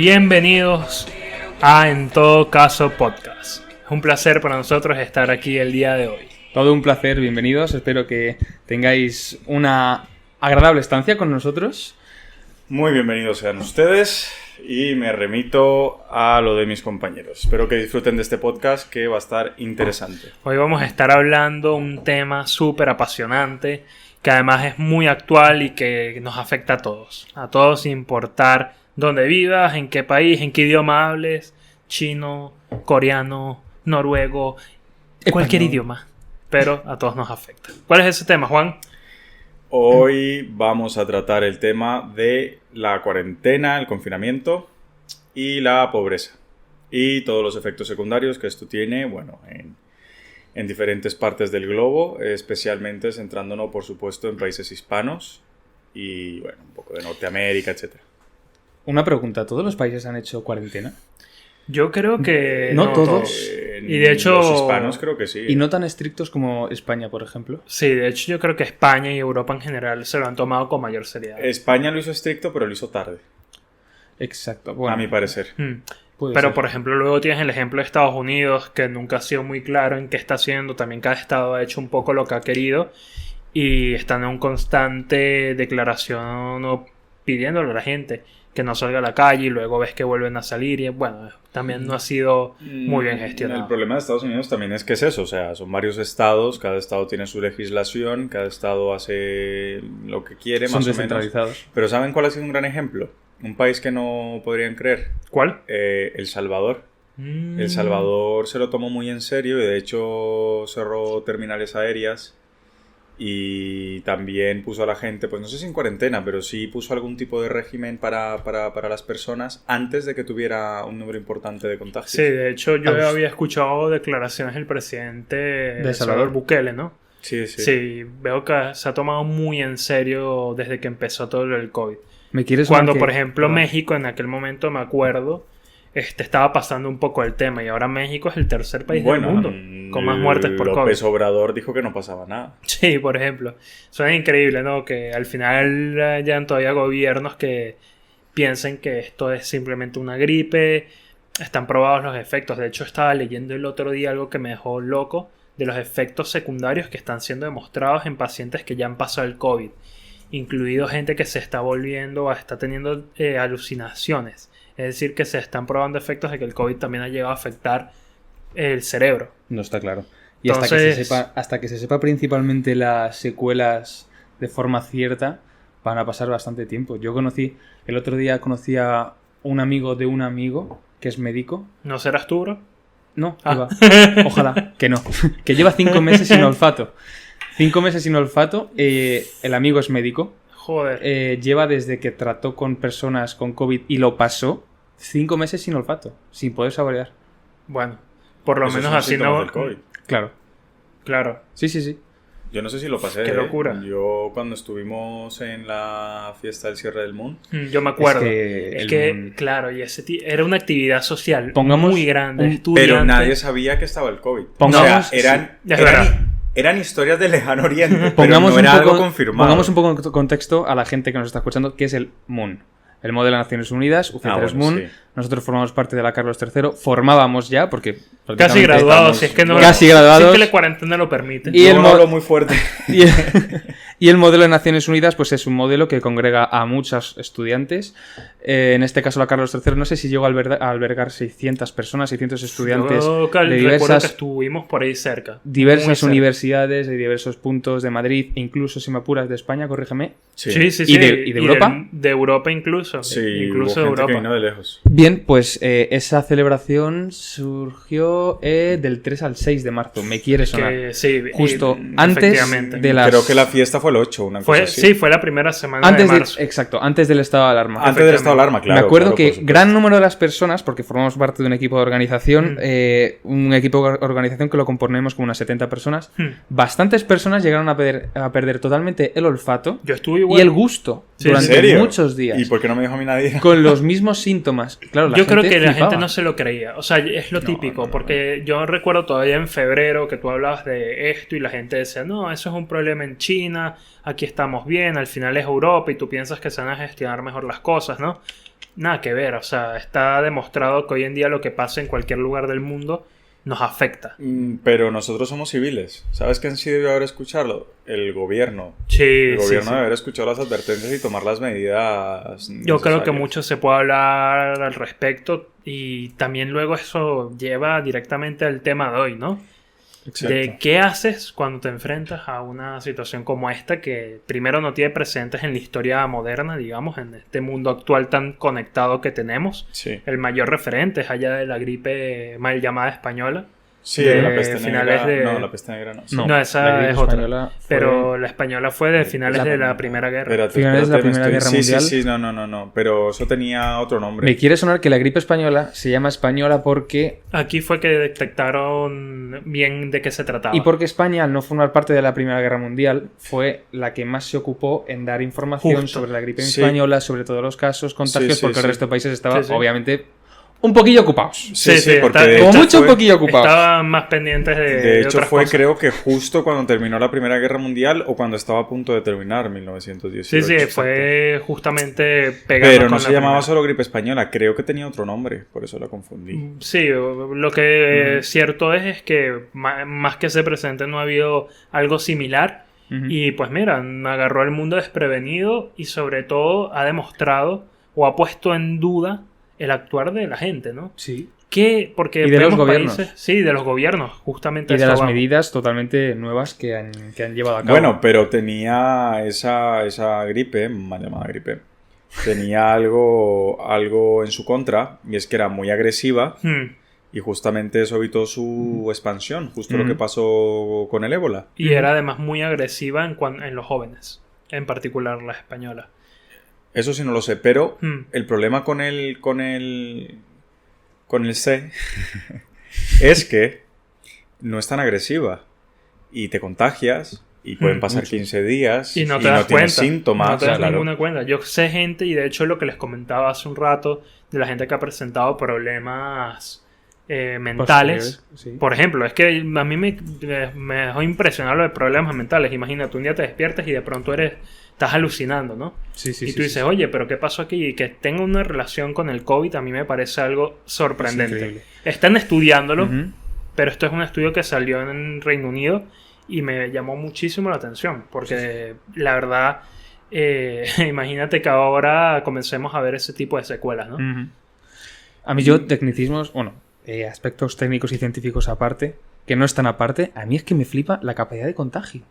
Bienvenidos a En Todo Caso Podcast. Es un placer para nosotros estar aquí el día de hoy. Todo un placer, bienvenidos. Espero que tengáis una agradable estancia con nosotros. Muy bienvenidos sean ustedes y me remito a lo de mis compañeros. Espero que disfruten de este podcast que va a estar interesante. Hoy vamos a estar hablando un tema súper apasionante que además es muy actual y que nos afecta a todos sin importar dónde vivas, en qué país, en qué idioma hables, chino, coreano, noruego, cualquier idioma, pero a todos nos afecta. ¿Cuál es ese tema, Juan? Hoy vamos a tratar el tema de la cuarentena, el confinamiento y la pobreza y todos los efectos secundarios que esto tiene, bueno, en diferentes partes del globo, especialmente centrándonos, por supuesto, en países hispanos y, bueno, un poco de Norteamérica, etcétera. Una pregunta, ¿todos los países han hecho cuarentena? Yo creo que no todos. Y de hecho, los hispanos creo que sí. Y no tan estrictos como España, por ejemplo. Sí, de hecho yo creo que España y Europa en general se lo han tomado con mayor seriedad. España lo hizo estricto, pero lo hizo tarde. Exacto. Bueno, a mi parecer. Pero ser. por ejemplo luego tienes el ejemplo de Estados Unidos, que nunca ha sido muy claro en qué está haciendo. También cada estado ha hecho un poco lo que ha querido y están en un constante declaración o pidiéndole a la gente que no salga a la calle y luego ves que vuelven a salir y bueno, también no ha sido muy bien gestionado. El problema de Estados Unidos también es que es eso, o sea, son varios estados, cada estado tiene su legislación, cada estado hace lo que quiere, son más o descentralizados. menos. Pero ¿saben cuál ha sido un gran ejemplo? Un país que no podrían creer. ¿Cuál? El Salvador. El Salvador se lo tomó muy en serio y de hecho cerró terminales aéreas y también puso a la gente, pues no sé si en cuarentena, pero sí puso algún tipo de régimen para las personas antes de que tuviera un número importante de contagios. Sí, de hecho yo había escuchado declaraciones del presidente de Salvador Bukele, ¿no? Sí. Sí, veo que se ha tomado muy en serio desde que empezó todo el COVID. ¿Me quieres Cuando, por ejemplo, México en aquel momento, me acuerdo, estaba pasando un poco el tema y ahora México es el tercer país del mundo con más muertes por COVID. López Obrador dijo que no pasaba nada. Sí, por ejemplo. Suena increíble, ¿no? Que al final hayan todavía gobiernos que piensen que esto es simplemente una gripe. Están probados los efectos. De hecho, estaba leyendo el otro día algo que me dejó loco de los efectos secundarios que están siendo demostrados en pacientes que ya han pasado el COVID. Incluido gente que se está volviendo o está teniendo alucinaciones. Es decir, que se están probando efectos de que el COVID también ha llegado a afectar el cerebro. No está claro. Y Entonces, hasta que se sepa principalmente las secuelas de forma cierta, van a pasar bastante tiempo. El otro día conocí a un amigo de un amigo que es médico. ¿No serás tú, bro? No, ojalá, que no. Que lleva 5 meses sin olfato. 5 meses sin olfato. El amigo es médico. Joder. Lleva desde que trató con personas con COVID y lo pasó 5 meses sin olfato, sin poder saborear. Bueno, por lo Esos menos son así síntomas no. del COVID. Claro. Sí. Yo no sé si lo pasé. Qué locura. Yo cuando estuvimos en la fiesta del cierre del Moon. Yo me acuerdo. Es Claro, y era una actividad social Pongamos muy grande. Pero nadie sabía que estaba el COVID. Pongamos- eran historias del lejano oriente, Pongamos pero no era un poco, algo confirmado. Pongamos un poco en contexto a la gente que nos está escuchando, que es el MOON. El modelo de Naciones Unidas, UC3 Moon. Sí. Nosotros formamos parte de la Carlos III. Formábamos ya, porque Casi graduados, si es que no. Casi graduados. Si es que la cuarentena lo permite. Y No hablo muy fuerte. Y el modelo de Naciones Unidas, pues es un modelo que congrega a muchos estudiantes. En este caso, la Carlos III, no sé si llegó a albergar 600 personas, 600 estudiantes Yo de recuerdo que diversas estuvimos por ahí cerca. Muy diversas cerca. universidades de diversos puntos de Madrid, incluso si me apuras de España, corrígeme. Sí. ¿Y de Europa? De Europa incluso. Sí, incluso de hubo gente que Europa. vino de lejos. Bien, pues esa celebración surgió del 3 al 6 de marzo. Me quiere sonar. Que, sí, Justo y- antes efectivamente. de las... Creo que la fiesta fue el 8, una cosa así. Sí, fue la primera semana Antes de marzo. exacto, antes del estado de alarma. Antes del estado de alarma, claro. Me acuerdo claro, que por supuesto. gran número de las personas, porque formamos parte de un equipo de organización, un equipo de organización que lo componemos como unas 70 personas, bastantes personas llegaron a perder totalmente el olfato Yo estuve igual. y el gusto Sí, durante ¿En serio? muchos días. ¿Y por qué no me dijo a mí nadie? Con los mismos síntomas. Claro, Yo creo que la flipaba. gente no se lo creía. O sea, es lo típico. Porque yo recuerdo todavía en febrero que tú hablabas de esto y la gente decía, no, eso es un problema en China, aquí estamos bien, al final es Europa y tú piensas que se van a gestionar mejor las cosas, ¿no? nada que ver. O sea, está demostrado que hoy en día lo que pasa en cualquier lugar del mundo nos afecta. Pero nosotros somos civiles. ¿Sabes quién sí debió haber escuchado? El gobierno. Sí, El gobierno sí, sí. debe haber escuchado las advertencias y tomar las medidas Yo creo que necesarias. mucho se puede hablar al respecto y también luego eso lleva directamente al tema de hoy, ¿no? Exacto. De qué haces cuando te enfrentas a una situación como esta que primero no tiene precedentes en la historia moderna, digamos, en este mundo actual tan conectado que tenemos. Sí. El mayor referente es allá de la gripe mal llamada española. Sí, de la peste finales negra. de- No, la peste negra no. Sí. No, esa la gripe es otra. española fue- Pero la española fue de finales de la Primera Guerra. Espérate, Finales de la espérate, Primera Guerra sí, Mundial. Sí, no. Pero eso tenía otro nombre. Me quiere sonar que la gripe española se llama española porque... Aquí fue que detectaron bien de qué se trataba. Y porque España, al no formar parte de la Primera Guerra Mundial, fue la que más se ocupó en dar información Justo. sobre la gripe Sí. española, sobre todos los casos, contagios, Sí, sí, porque sí. el resto de países estaban, Sí, sí. obviamente, un poquillo ocupados. Sí, porque está- de Como hecho mucho un fue- poquillo ocupados. Estaban más pendientes De hecho, otras fue cosas. creo que justo cuando terminó la Primera Guerra Mundial o cuando estaba a punto de terminar, 1918. Sí, sí, exacto. fue justamente pegando Pero con no se la llamaba primera. solo gripe española, creo que tenía otro nombre, por eso la confundí. Sí, lo que cierto es que más que ese presente no ha habido algo similar. Ujú. Y pues mira, agarró al mundo desprevenido y sobre todo ha demostrado o ha puesto en duda el actuar de la gente, ¿no? Sí. Porque Y de los vemos gobiernos. sí, de los gobiernos, justamente Y de eso las vamos. medidas totalmente nuevas que han llevado a cabo. Bueno, pero tenía esa gripe, mal llamada gripe, tenía algo en su contra, y es que era muy agresiva, y justamente eso evitó su expansión, justo lo que pasó con el ébola. Y era además muy agresiva en los jóvenes, en particular la española. Eso sí no lo sé, pero Hmm. el problema con el C es que no es tan agresiva y te contagias y pueden pasar mucho. 15 días Y no te das tienes cuenta. síntomas. No te das claro. ninguna cuenta. Yo sé gente, y de hecho lo que les comentaba hace un rato, de la gente que ha presentado problemas mentales. Posteriores, sí. Por ejemplo, es que a mí me dejó impresionado lo de problemas mentales. Imagínate, un día te despiertas y de pronto estás alucinando, ¿no? Sí, sí, Y sí, tú sí. dices, oye, pero ¿qué pasó aquí? Y que tenga una relación con el COVID a mí me parece algo Es sorprendente. increíble. Están estudiándolo, Ujú. pero esto es un estudio que salió en Reino Unido y me llamó muchísimo la atención, porque la verdad, imagínate que ahora comencemos a ver ese tipo de secuelas, ¿no? Ujú. A mí yo, tecnicismos, bueno, aspectos técnicos y científicos aparte, que no están aparte, a mí es que me flipa la capacidad de contagio.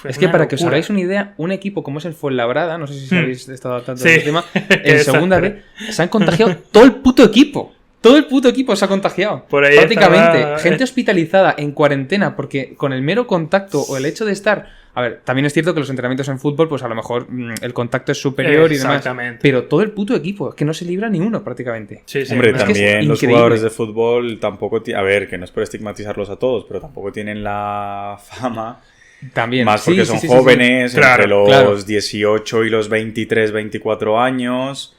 Es que una para que os locura. hagáis una idea, un equipo como es el Fuenlabrada, no sé si habéis estado al tanto Sí. del tema, Qué en segunda desastre. B se han contagiado todo el puto equipo. Todo el puto equipo se ha contagiado. Por ahí Prácticamente. estaba- Gente hospitalizada en cuarentena porque con el mero contacto o el hecho de estar... A ver, también es cierto que los entrenamientos en fútbol, pues a lo mejor el contacto es superior y demás. Exactamente. Pero todo el puto equipo, es que no se libra ni uno prácticamente. Sí, sí, Hombre, no, es que es también los increíble. jugadores de fútbol tampoco... A ver, que no es por estigmatizarlos a todos, pero tampoco tienen la fama... También. Más Sí, porque sí, son sí, sí, sí. jóvenes, Claro, entre los claro. 18 y los 23, 24 años...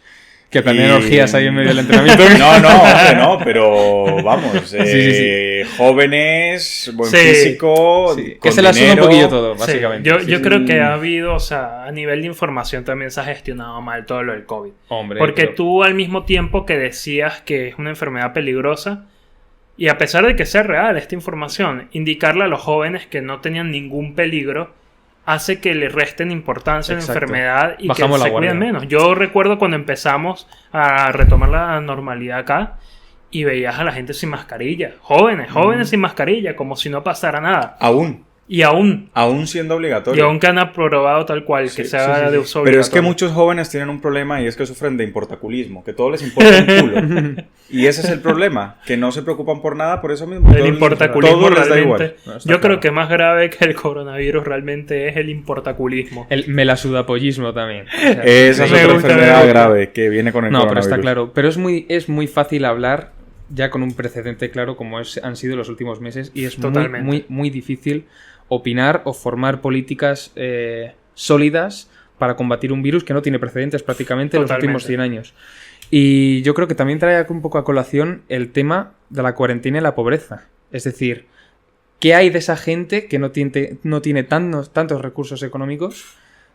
Que planean Y- orgías ahí en medio del entrenamiento. No, hombre, no, pero vamos, sí. jóvenes, buen Sí. físico, Sí, que con se la suda un dinero. poquillo todo, Sí, básicamente. yo Sí. creo que ha habido, o sea, a nivel de información también se ha gestionado mal todo lo del COVID. Hombre, Porque pero- tú al mismo tiempo que decías que es una enfermedad peligrosa, y a pesar de que sea real esta información, indicarle a los jóvenes que no tenían ningún peligro hace que le resten importancia a la Exacto. enfermedad y Bajamos que la se cuiden guardia. menos. Yo recuerdo cuando empezamos a retomar la normalidad acá y veías a la gente sin mascarilla, jóvenes sin mascarilla, como si no pasara nada. Y aún Aún siendo obligatorio. Y aunque han aprobado tal cual que Sí, sea sí, sí, de sí. uso Pero es que obligatorio. muchos jóvenes tienen un problema y es que sufren de importaculismo, que todo les importa un culo. Y ese es el problema, que no se preocupan por nada, por eso mismo. El todo importaculismo todo les da realmente. igual. No, está Yo creo claro. que más grave que el coronavirus realmente es el importaculismo. El melasudapollismo también. O sea, Esa es Me otra gusta, enfermedad me gusta. grave que viene con el no, pero coronavirus. está claro. Pero es muy fácil hablar ya con un precedente claro como han sido los últimos meses y es muy, Totalmente. muy, muy difícil opinar o formar políticas sólidas para combatir un virus que no tiene precedentes prácticamente en los Totalmente. últimos 100 años. Y yo creo que también trae un poco a colación el tema de la cuarentena y la pobreza. Es decir, ¿qué hay de esa gente que no tiene tantos recursos económicos?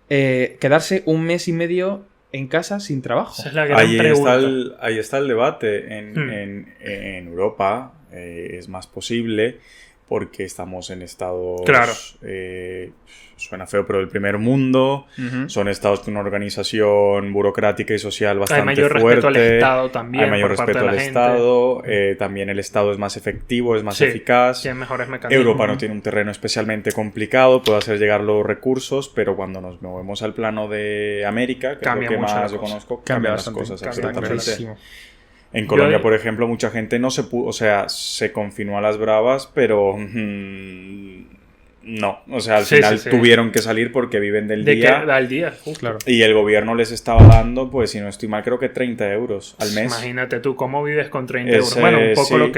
Quedarse un mes y medio en casa sin trabajo. Esa es la gran pregunta. Ahí está el debate. En Europa es más posible porque estamos en estados... Claro. Suena feo, pero del primer mundo. Son estados con una organización burocrática y social bastante fuerte. Hay mayor respeto al Estado también. Hay mayor respeto al Estado. También el Estado es más efectivo, es más eficaz. Tiene mejores mecanismos. Europa no tiene un terreno especialmente complicado, puede hacer llegar los recursos, pero cuando nos movemos al plano de América, que cambia es lo que mucho más la yo cosa. conozco, Cambia cambian las bastante, cosas. cambia Absolutamente. clarísimo. En Colombia, por ejemplo, mucha gente no se pudo, o sea, se confinó a las bravas, pero no, o sea, al final tuvieron que salir porque viven del día. Al día, claro. Y el gobierno les estaba dando, pues si no estoy mal, creo que 30 euros al mes. Imagínate tú, ¿cómo vives con 30 euros? Bueno, un poco lo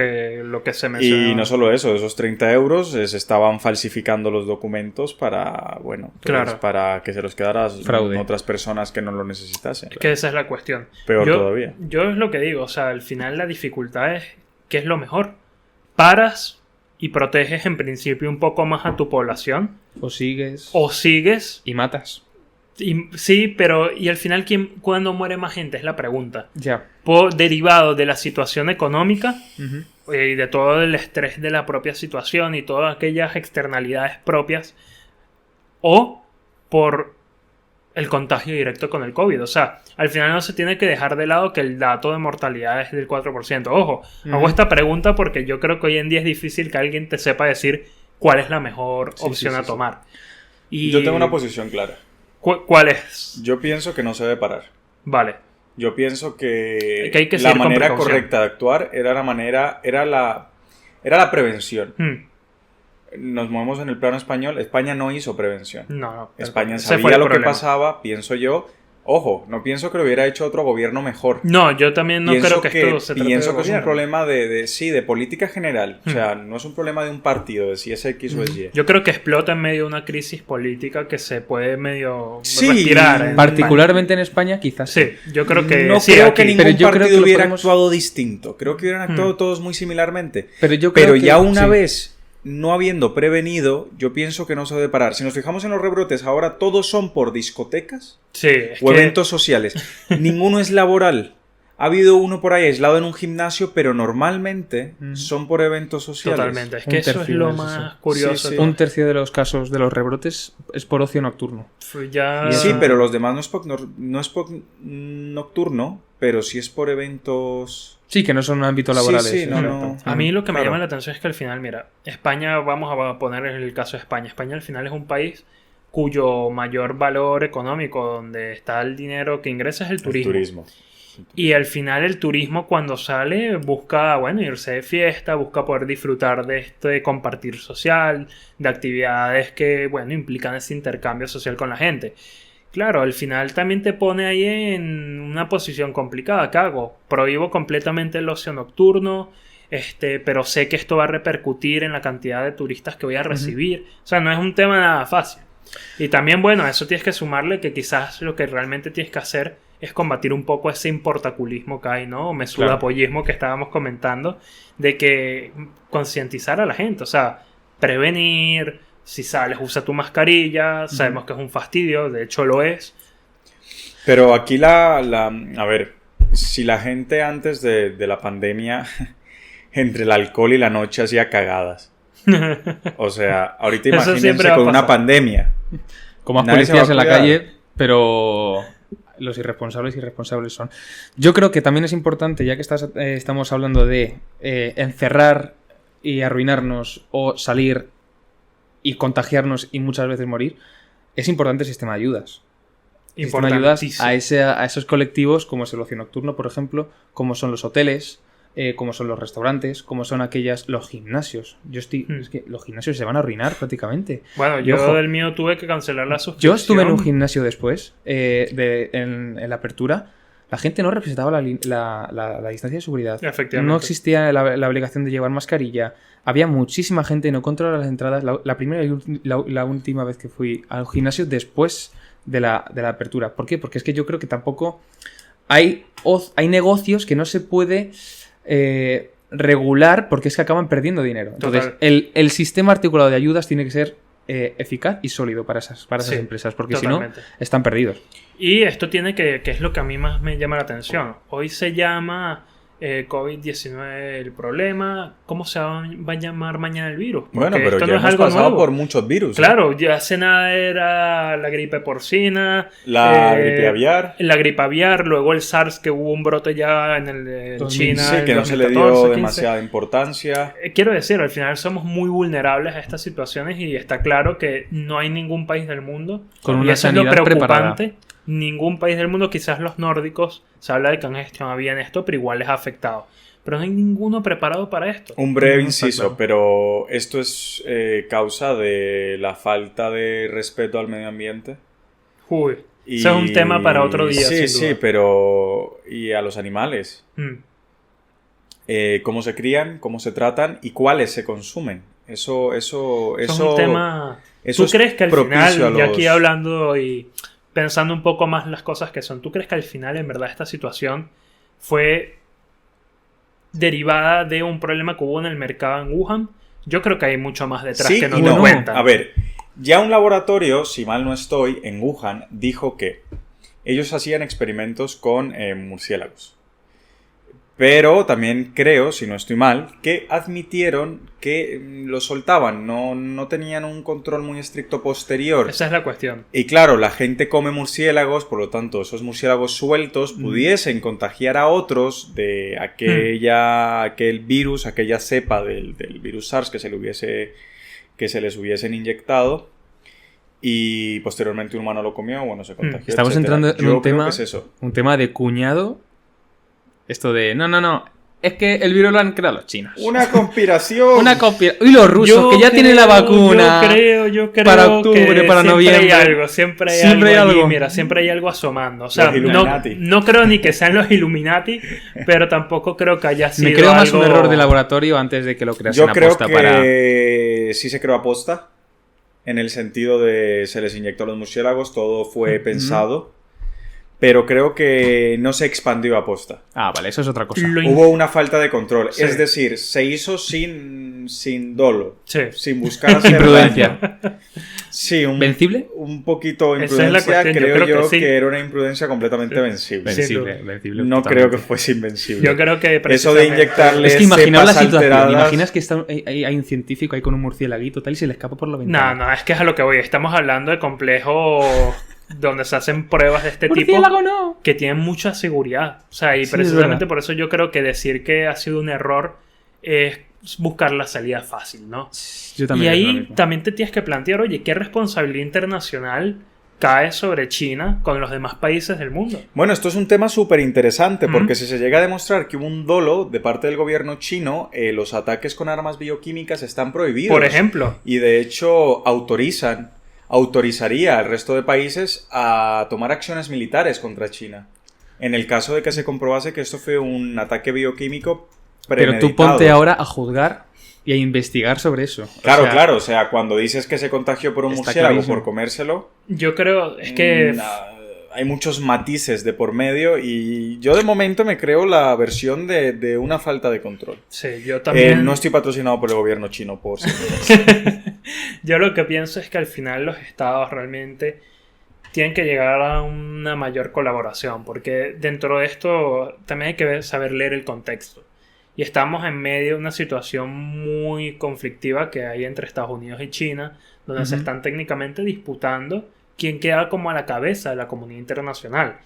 que se menciona. Y no solo eso, esos 30 euros se estaban falsificando los documentos para, bueno, pues, para que se los quedara otras personas que no lo necesitasen. Es que esa es la cuestión. Peor todavía. Yo es lo que digo, o sea, al final la dificultad es, ¿qué es lo mejor? Paras y proteges en principio un poco más a tu población. O sigues. Y matas. Sí, pero ¿y al final cuándo muere más gente? Es la pregunta. Ya. Derivado de la situación económica y de todo el estrés de la propia situación y todas aquellas externalidades propias, o por el contagio directo con el COVID. O sea, al final no se tiene que dejar de lado que el dato de mortalidad es del 4%. Ojo, hago esta pregunta porque yo creo que hoy en día es difícil que alguien te sepa decir cuál es la mejor opción a tomar. Y yo tengo una posición clara. ¿Cuál es? Yo pienso que no se debe parar. Vale. Yo pienso que hay que la manera correcta de actuar era la prevención. Nos movemos en el plano español. España no hizo prevención. No. España sabía lo que pasaba, pienso yo. Ojo, no pienso que lo hubiera hecho otro gobierno mejor. No, yo también no creo que esto se trate de pienso que gobierno. es un problema de política general. O sea, no es un problema de un partido, de si es X o es Y. Yo creo que explota en medio de una crisis política que se puede medio respirar. Particularmente en España, quizás. Sí, yo creo que no sí, creo aquí. que ningún partido hubiera actuado distinto. Creo que hubieran actuado todos muy similarmente. Pero ya una vez no habiendo prevenido, yo pienso que no se debe parar. Si nos fijamos en los rebrotes, ahora todos son por discotecas o eventos sociales. Ninguno es laboral. Ha habido uno por ahí aislado en un gimnasio, pero normalmente son por eventos sociales. Totalmente. Es que eso es lo más curioso. Sí. 1/3 de los casos de los rebrotes es por ocio nocturno. Sí, pero los demás no es por nocturno, pero sí es por eventos... Sí, que no son ámbitos laborales. Sí, no. A mí lo que me llama la atención es que al final, mira, España, vamos a poner el caso de España. España al final es un país cuyo mayor valor económico, donde está el dinero que ingresa, es el turismo. Y al final el turismo cuando sale busca, bueno, irse de fiesta, busca poder disfrutar de este compartir social, de actividades que, bueno, implican ese intercambio social con la gente. Claro, al final también te pone ahí en una posición complicada. ¿Qué hago? Prohíbo completamente el ocio nocturno, pero sé que esto va a repercutir en la cantidad de turistas que voy a recibir. O sea, no es un tema nada fácil. Y también, bueno, a eso tienes que sumarle que quizás lo que realmente tienes que hacer es combatir un poco ese importaculismo que hay, ¿no? O mesudapollismo que estábamos comentando, de que concientizar a la gente, o sea, prevenir, si sales usa tu mascarilla, sabemos que es un fastidio, de hecho lo es. Pero aquí a ver, si la gente antes de la pandemia, entre el alcohol y la noche hacía cagadas. O sea, ahorita imagínense con una pandemia. Como más policías en la calle, pero los irresponsables son. Yo creo que también es importante, ya que estamos hablando de encerrar y arruinarnos o salir y contagiarnos y muchas veces morir, es importante el sistema de ayudas. El sistema de ayudas a esos colectivos, como es el ocio nocturno, por ejemplo, como son los hoteles, como son los restaurantes, como son los gimnasios. Es que los gimnasios se van a arruinar prácticamente. Bueno, yo del mío tuve que cancelar la suscripción. Yo estuve en un gimnasio después, en la apertura. La gente no respetaba la distancia de seguridad. Efectivamente. No existía la obligación de llevar mascarilla. Había muchísima gente y no controlaba las entradas. La primera y la última vez que fui al gimnasio después de la apertura. ¿Por qué? Porque es que yo creo que tampoco hay negocios que no se puede regular porque es que acaban perdiendo dinero. Entonces, el sistema articulado de ayudas tiene que ser eficaz y sólido para esas Sí, empresas, porque totalmente. si no, están perdidos. Y esto tiene que es lo que a mí más me llama la atención. Hoy se llama COVID-19 el problema. ¿Cómo se va a llamar mañana el virus? Porque Bueno, pero esto ya no es hemos algo pasado nuevo. por muchos virus. Claro, ya hace nada era la gripe porcina, La gripe aviar. la gripe aviar, luego el SARS, que hubo un brote ya en China. Sí, que en no se le 2014, dio 15. demasiada importancia. Quiero decir, al final somos muy vulnerables a estas situaciones y está claro que no hay ningún país del mundo, Con y una eso es lo sanidad preocupante, ningún país del mundo, quizás los nórdicos, se habla de que han gestionado bien esto, pero igual les ha afectado. Pero no hay ninguno preparado para esto. Un breve No, está inciso, claro. pero esto es causa de la falta de respeto al medio ambiente. Uy, Y... eso es un tema para otro día, Sí, sin duda. sí, pero... Y a los animales. Mm. Cómo se crían, cómo se tratan y cuáles se consumen. Eso Es un tema... eso ¿Tú es crees que al propicio final, a y aquí los- hablando y pensando un poco más las cosas que son, ¿tú crees que al final en verdad esta situación fue derivada de un problema que hubo en el mercado en Wuhan? Yo creo que hay mucho más detrás Sí que no y te no. cuentan. A ver, ya un laboratorio, si mal no estoy, en Wuhan, dijo que ellos hacían experimentos con murciélagos. Pero también creo, si no estoy mal, que admitieron que lo soltaban, no tenían un control muy estricto posterior. Esa es la cuestión. Y claro, la gente come murciélagos, por lo tanto, esos murciélagos sueltos pudiesen contagiar a otros de aquel virus, aquella cepa del virus SARS que se les hubiesen inyectado. Y posteriormente un humano lo comió, bueno, se contagió. Estamos etcétera. entrando en Yo un creo tema, que es eso. un tema de cuñado. Esto de, no, es que el virus lo han creado los chinos. Una conspiración. Una copia. Y los rusos, que ya tienen la vacuna. Yo creo para octubre, que para siempre noviembre. hay algo, siempre hay Siempre hay algo allí, algo. mira, siempre hay algo asomando. O sea, Los Illuminati. no creo ni que sean los Illuminati, pero tampoco creo que haya sido Me creo más algo... un error de laboratorio antes de que lo creasen Yo creo aposta que para... sí se creó aposta. En el sentido de se les inyectó a los murciélagos, todo fue pensado. Pero creo que no se expandió aposta. Ah, vale, eso es otra cosa. Hubo una falta de control. Sí. Es decir, se hizo sin dolo. Sí. Sin buscar hacer Imprudencia. daño. Sí, ¿Vencible? un poquito Esa es la imprudencia. cuestión, yo Creo creo yo que sí. que era una imprudencia completamente vencible. Sin Vencible, duda. vencible. No totalmente. creo que fuese invencible. Yo creo que Eso de precisamente- inyectarle Es que imaginaos la cepas situación. alteradas- Imaginas que hay un científico ahí con un murciélaguito tal y se le escapa por la ventana. No, es que es a lo que voy. Estamos hablando de complejos donde se hacen pruebas de este tipo ¡Murciélago no! que tienen mucha seguridad. O sea, y Sí, precisamente es verdad. por eso yo creo que decir que ha sido un error es buscar la salida fácil, ¿no? Yo Y también. digo lo ahí mismo. también te tienes que plantear, oye, ¿qué responsabilidad internacional cae sobre China con los demás países del mundo? Bueno, esto es un tema súper interesante porque Ujú. si se llega a demostrar que hubo un dolo de parte del gobierno chino, los ataques con armas bioquímicas están prohibidos. Por ejemplo, Y de hecho autorizaría al resto de países a tomar acciones militares contra China. En el caso de que se comprobase que esto fue un ataque bioquímico Pero tú premeditado. ponte ahora a juzgar y a investigar sobre eso. Claro, O sea, claro, o sea, cuando dices que se contagió por un está murciélago clarísimo. por comérselo, yo creo, es que... hay muchos matices de por medio y yo de momento me creo la versión de una falta de control. Sí, yo también... No estoy patrocinado por el gobierno chino, por si Yo lo que pienso es que al final los estados realmente tienen que llegar a una mayor colaboración, porque dentro de esto también hay que saber leer el contexto. Y estamos en medio de una situación muy conflictiva que hay entre Estados Unidos y China, donde se Ujú. están técnicamente disputando quién queda como a la cabeza de la comunidad internacional.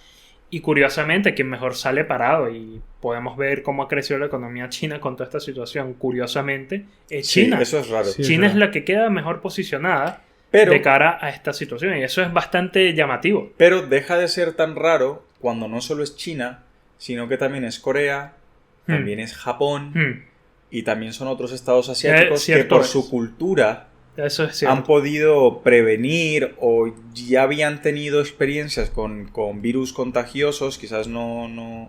Y curiosamente, quien mejor sale parado, y podemos ver cómo ha crecido la economía china con toda esta situación, curiosamente, es Sí, China. eso es raro. Sí. China es es la que queda mejor posicionada Pero, de cara a esta situación, y eso es bastante llamativo. pero deja de ser tan raro cuando no solo es China, sino que también es Corea, también es Japón y también son otros estados asiáticos que cierto por es. su cultura Eso es han cierto. podido prevenir o ya habían tenido experiencias con virus contagiosos, quizás no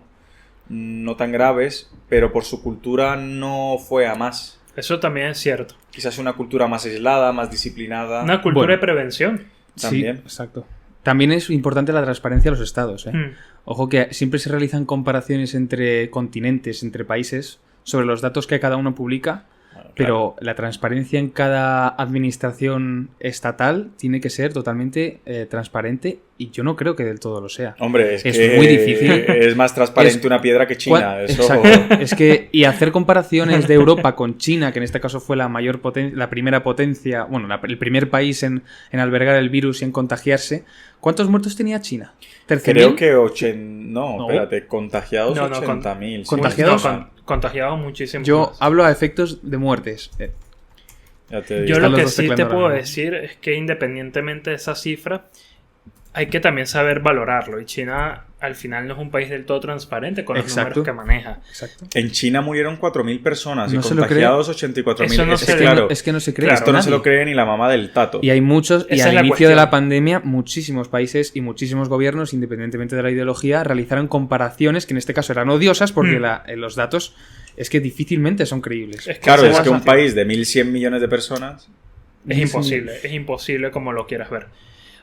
tan graves, pero por su cultura no fue a más. Eso también es cierto. Quizás una cultura más aislada, más disciplinada. Una cultura Bueno. de prevención. También. Sí, exacto. También es importante la transparencia de los estados. Mm. Ojo que siempre se realizan comparaciones entre continentes, entre países, sobre los datos que cada uno publica. pero la transparencia en cada administración estatal tiene que ser totalmente transparente y yo no creo que del todo lo sea. Hombre, es que muy difícil. Es más transparente una piedra que China. Eso... Exacto. Es que, y hacer comparaciones de Europa con China, que en este caso fue la primera potencia, bueno, el primer país en albergar el virus y en contagiarse. ¿Cuántos muertos tenía China? Creo que espérate, contagiados 80.000. Contagiados, contagiados muchísimo. Yo más. Hablo a efectos de muertes. Yo lo que sí te puedo decir es que independientemente de esa cifra, hay que también saber valorarlo. Y China al final no es un país del todo transparente con los números que maneja. Exacto. En China murieron 4.000 personas y contagiados 84.000. Es que no se cree. Claro, esto no se lo cree ni la mamá del tato. Y hay muchos, y al inicio de la pandemia, muchísimos países y muchísimos gobiernos, independientemente de la ideología, realizaron comparaciones que en este caso eran odiosas porque los datos es que difícilmente son creíbles. Es que un país de 1.100 millones de personas... Es imposible como lo quieras ver.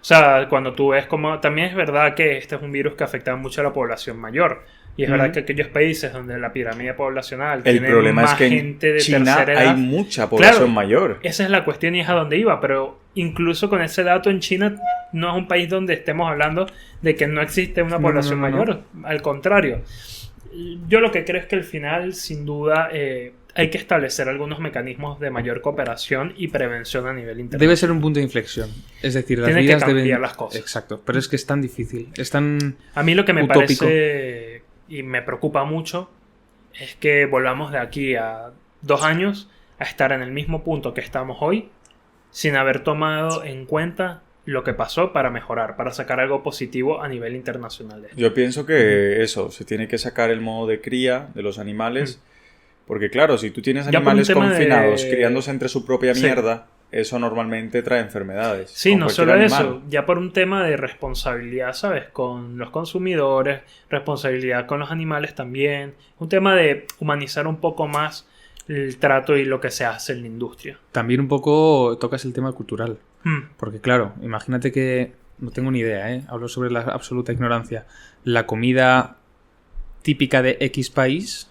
O sea, cuando tú ves como... También es verdad que este es un virus que afecta mucho a la población mayor. Y es verdad que aquellos países donde la pirámide poblacional tiene más gente de China tercera edad... hay mucha población mayor. Esa es la cuestión y es a dónde iba. Pero incluso con ese dato en China no es un país donde estemos hablando de que no existe una población mayor. Al contrario. Yo lo que creo es que al final, sin duda... hay que establecer algunos mecanismos de mayor cooperación y prevención a nivel internacional. Debe ser un punto de inflexión. Es decir, las vidas deben cambiar las cosas. Exacto, pero es que es tan difícil, es tan A mí lo que me utópico. parece y me preocupa mucho es que volvamos de aquí a 2 años a estar en el mismo punto que estamos hoy sin haber tomado en cuenta lo que pasó para mejorar, para sacar algo positivo a nivel internacional. Yo pienso que se tiene que sacar el modo de cría de los animales. Porque claro, si tú tienes animales confinados criándose entre su propia mierda, eso normalmente trae enfermedades. Sí, no solo eso, ya por un tema de responsabilidad, ¿sabes? Con los consumidores, responsabilidad con los animales también. Un tema de humanizar un poco más el trato y lo que se hace en la industria. También un poco tocas el tema cultural. Porque claro, imagínate que, no tengo ni idea, hablo sobre la absoluta ignorancia, la comida típica de X país...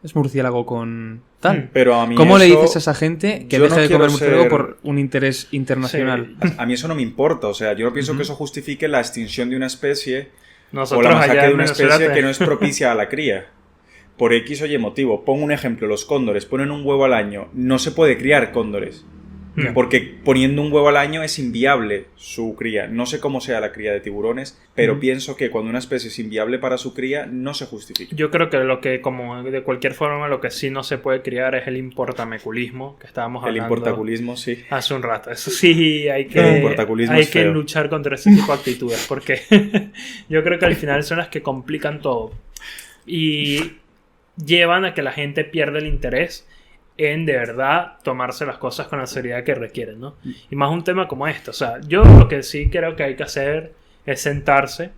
es murciélago con tal. Pero a mí ¿Cómo le dices a esa gente que deje de comer murciélago por un interés internacional? Sí. A mí eso no me importa. O sea, yo no pienso que eso justifique la extinción de una especie o la masacre de una especie que no es propicia a la cría. Por X o Y motivo. Pongo un ejemplo. Los cóndores ponen un huevo al año. No se puede criar cóndores. Porque poniendo un huevo al año es inviable su cría. No sé cómo sea la cría de tiburones, pero pienso que cuando una especie es inviable para su cría, no se justifica. Yo creo que como de cualquier forma, lo que sí no se puede criar es el importameculismo, que estábamos hablando. El importaculismo, sí. Hace un rato. Eso sí, hay que luchar contra ese tipo de actitudes, porque yo creo que al final son las que complican todo. Y llevan a que la gente pierda el interés en de verdad tomarse las cosas con la seriedad que requieren, ¿no? Y más un tema como esto. O sea, yo lo que sí creo que hay que hacer es sentarse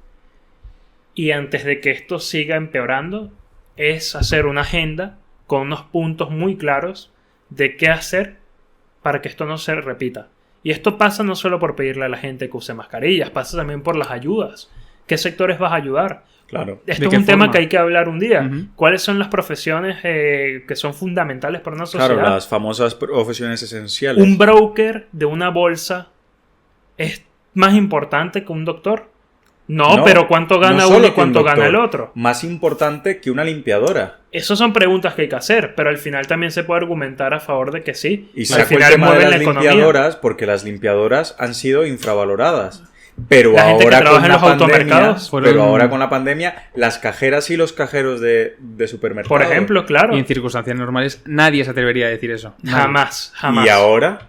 y antes de que esto siga empeorando, es hacer una agenda con unos puntos muy claros de qué hacer para que esto no se repita. Y esto pasa no solo por pedirle a la gente que use mascarillas, pasa también por las ayudas. ¿Qué sectores vas a ayudar? Claro. Esto es un tema que hay que hablar un día. ¿Cuáles son las profesiones que son fundamentales para una sociedad? Claro, las famosas profesiones esenciales. ¿Un broker de una bolsa es más importante que un doctor? No, pero ¿cuánto gana uno y cuánto gana el otro? Más importante que una limpiadora. Esas son preguntas que hay que hacer, pero al final también se puede argumentar a favor de que sí. Y al final el tema de las limpiadoras, porque las limpiadoras han sido infravaloradas. Pero ahora con la pandemia, las cajeras y los cajeros de supermercado. Por ejemplo, claro. Y en circunstancias normales nadie se atrevería a decir eso. Jamás. Y ahora,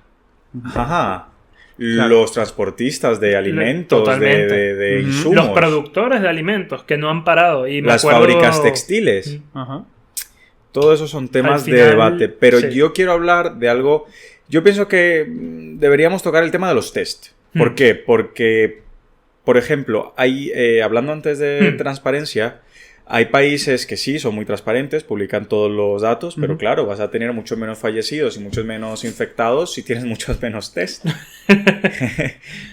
los transportistas de alimentos, de insumos. Los productores de alimentos que no han parado. Y las fábricas textiles. Todo eso son temas de debate. Pero yo quiero hablar de algo... Yo pienso que deberíamos tocar el tema de los test. ¿Por qué? Porque, por ejemplo, hablando antes de transparencia, hay países que sí son muy transparentes, publican todos los datos, pero claro, vas a tener muchos menos fallecidos y muchos menos infectados si tienes muchos menos test.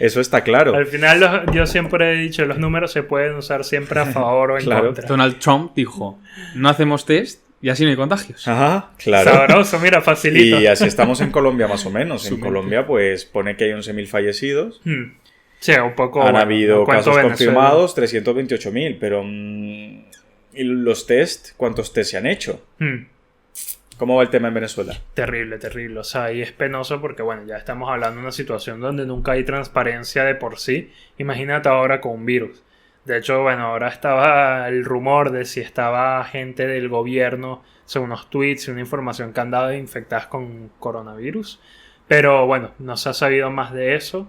Eso está claro. Al final, yo siempre he dicho, los números se pueden usar siempre a favor o en contra. Donald Trump dijo, no hacemos test, Y así no hay contagios. Ajá, claro. Sabroso, mira, facilito. Y así estamos en Colombia más o menos. En Colombia pues pone que hay 11.000 fallecidos. Sí, un poco. Han habido casos Venezuela. confirmados, 328.000, pero ¿y los test? ¿Cuántos test se han hecho? ¿Cómo va el tema en Venezuela? Terrible, terrible. O sea, y es penoso porque, bueno, ya estamos hablando de una situación donde nunca hay transparencia de por sí. Imagínate ahora con un virus. De hecho, bueno, ahora estaba el rumor de si estaba gente del gobierno, según unos tweets y una información que han dado de infectadas con coronavirus. Pero bueno, no se ha sabido más de eso.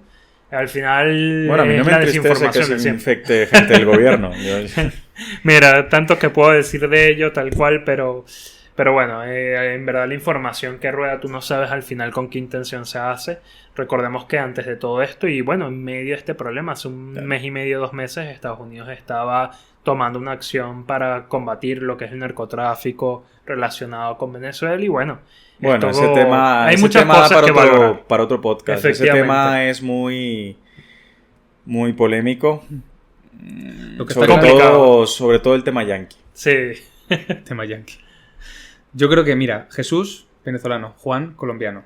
Al final, bueno, a mí no me la entristece desinformación que de se siempre. infecte gente del gobierno. Mira, tanto que puedo decir de ello, tal cual, pero bueno, en verdad la información que rueda tú no sabes al final con qué intención se hace. Recordemos que antes de todo esto, y bueno, en medio de este problema, hace un mes y medio, 2 meses, Estados Unidos estaba tomando una acción para combatir lo que es el narcotráfico relacionado con Venezuela y bueno, ese tema, hay ese muchas tema cosas que valorar. para otro podcast. Ese tema es muy, muy polémico. Lo que sobre todo el tema yanqui. Sí. Tema yanqui. Yo creo que, mira, Jesús, venezolano, Juan, colombiano,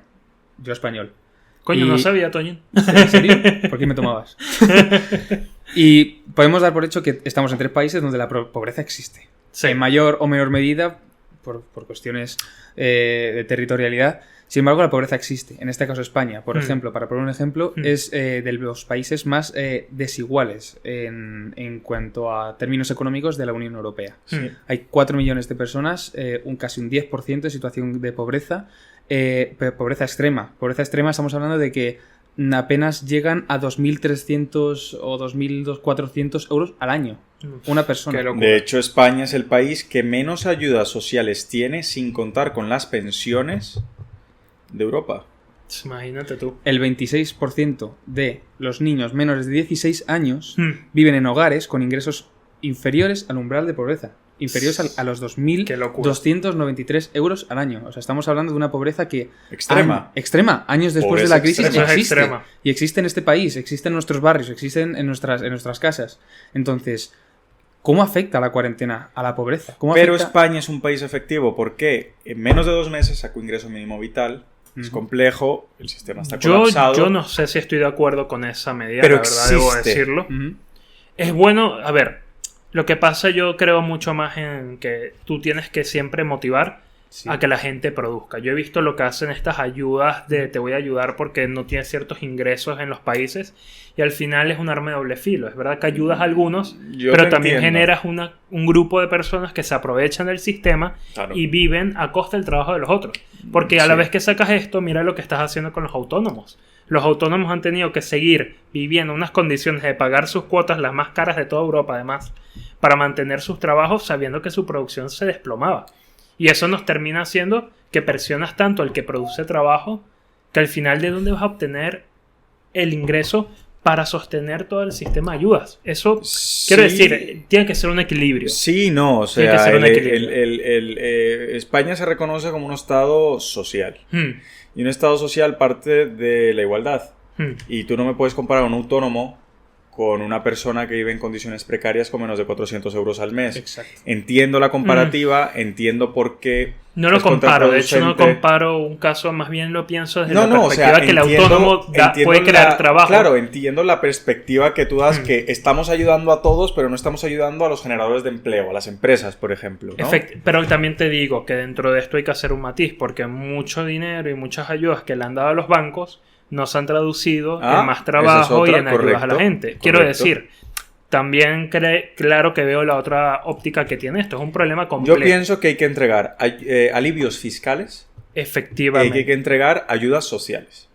yo español. Coño, no sabía, Toño. ¿En serio? ¿Por qué me tomabas? Y podemos dar por hecho que estamos en 3 países donde la pobreza existe. Sí. En mayor o menor medida, por cuestiones de territorialidad. Sin embargo, la pobreza existe. En este caso, España, por ejemplo, para poner un ejemplo, es de los países más desiguales en cuanto a términos económicos de la Unión Europea. Hay 4 millones de personas, casi un 10% de situación de pobreza. Pobreza extrema. Pobreza extrema estamos hablando de que apenas llegan a 2.300 o 2.400 euros al año. Una persona. De hecho, España es el país que menos ayudas sociales tiene sin contar con las pensiones de Europa. Imagínate tú. El 26% de los niños menores de 16 años viven en hogares con ingresos inferiores al umbral de pobreza. Inferiores a los 2.293 euros al año. O sea, estamos hablando de una pobreza que... Extrema. Años después Pobreza de la crisis existe. Extrema. Y existe en este país, existe en nuestros barrios, existe en nuestras casas. Entonces, ¿cómo afecta la cuarentena a la pobreza? Pero España es un país efectivo porque en menos de 2 meses sacó ingreso mínimo vital. Es complejo, el sistema está colapsado. Yo no sé si estoy de acuerdo con esa medida, pero la verdad, debo decirlo. Es bueno, a ver... Lo que pasa, yo creo mucho más en que tú tienes que siempre motivar a que la gente produzca. Yo he visto lo que hacen estas ayudas de te voy a ayudar porque no tienes ciertos ingresos en los países y al final es un arma de doble filo. Es verdad que ayudas a algunos, pero también generas un grupo de personas que se aprovechan del sistema y viven a costa del trabajo de los otros. Porque a la vez que sacas esto, mira lo que estás haciendo con los autónomos. Los autónomos han tenido que seguir viviendo en unas condiciones de pagar sus cuotas, las más caras de toda Europa además, para mantener sus trabajos sabiendo que su producción se desplomaba. Y eso nos termina haciendo que presionas tanto al que produce trabajo que al final ¿de dónde vas a obtener el ingreso para sostener todo el sistema de ayudas? Eso, quiero decir, tiene que ser un equilibrio. Sí, no, o sea, España se reconoce como un estado social. Y un estado social parte de la igualdad. Y tú no me puedes comparar a un autónomo con una persona que vive en condiciones precarias con menos de 400 euros al mes. Exacto. Entiendo la comparativa, entiendo por qué... No lo comparo, de hecho no comparo un caso, más bien lo pienso desde la perspectiva que el autónomo puede crear trabajo. Claro, entiendo la perspectiva que tú das, que estamos ayudando a todos, pero no estamos ayudando a los generadores de empleo, a las empresas, por ejemplo, ¿no? Pero también te digo que dentro de esto hay que hacer un matiz, porque mucho dinero y muchas ayudas que le han dado a los bancos no se han traducido en más trabajo y en ayudas a la gente. Quiero decir, también claro que veo la otra óptica que tiene esto. Es un problema complejo. Yo pienso que hay que entregar alivios fiscales. Efectivamente. Hay que entregar ayudas sociales.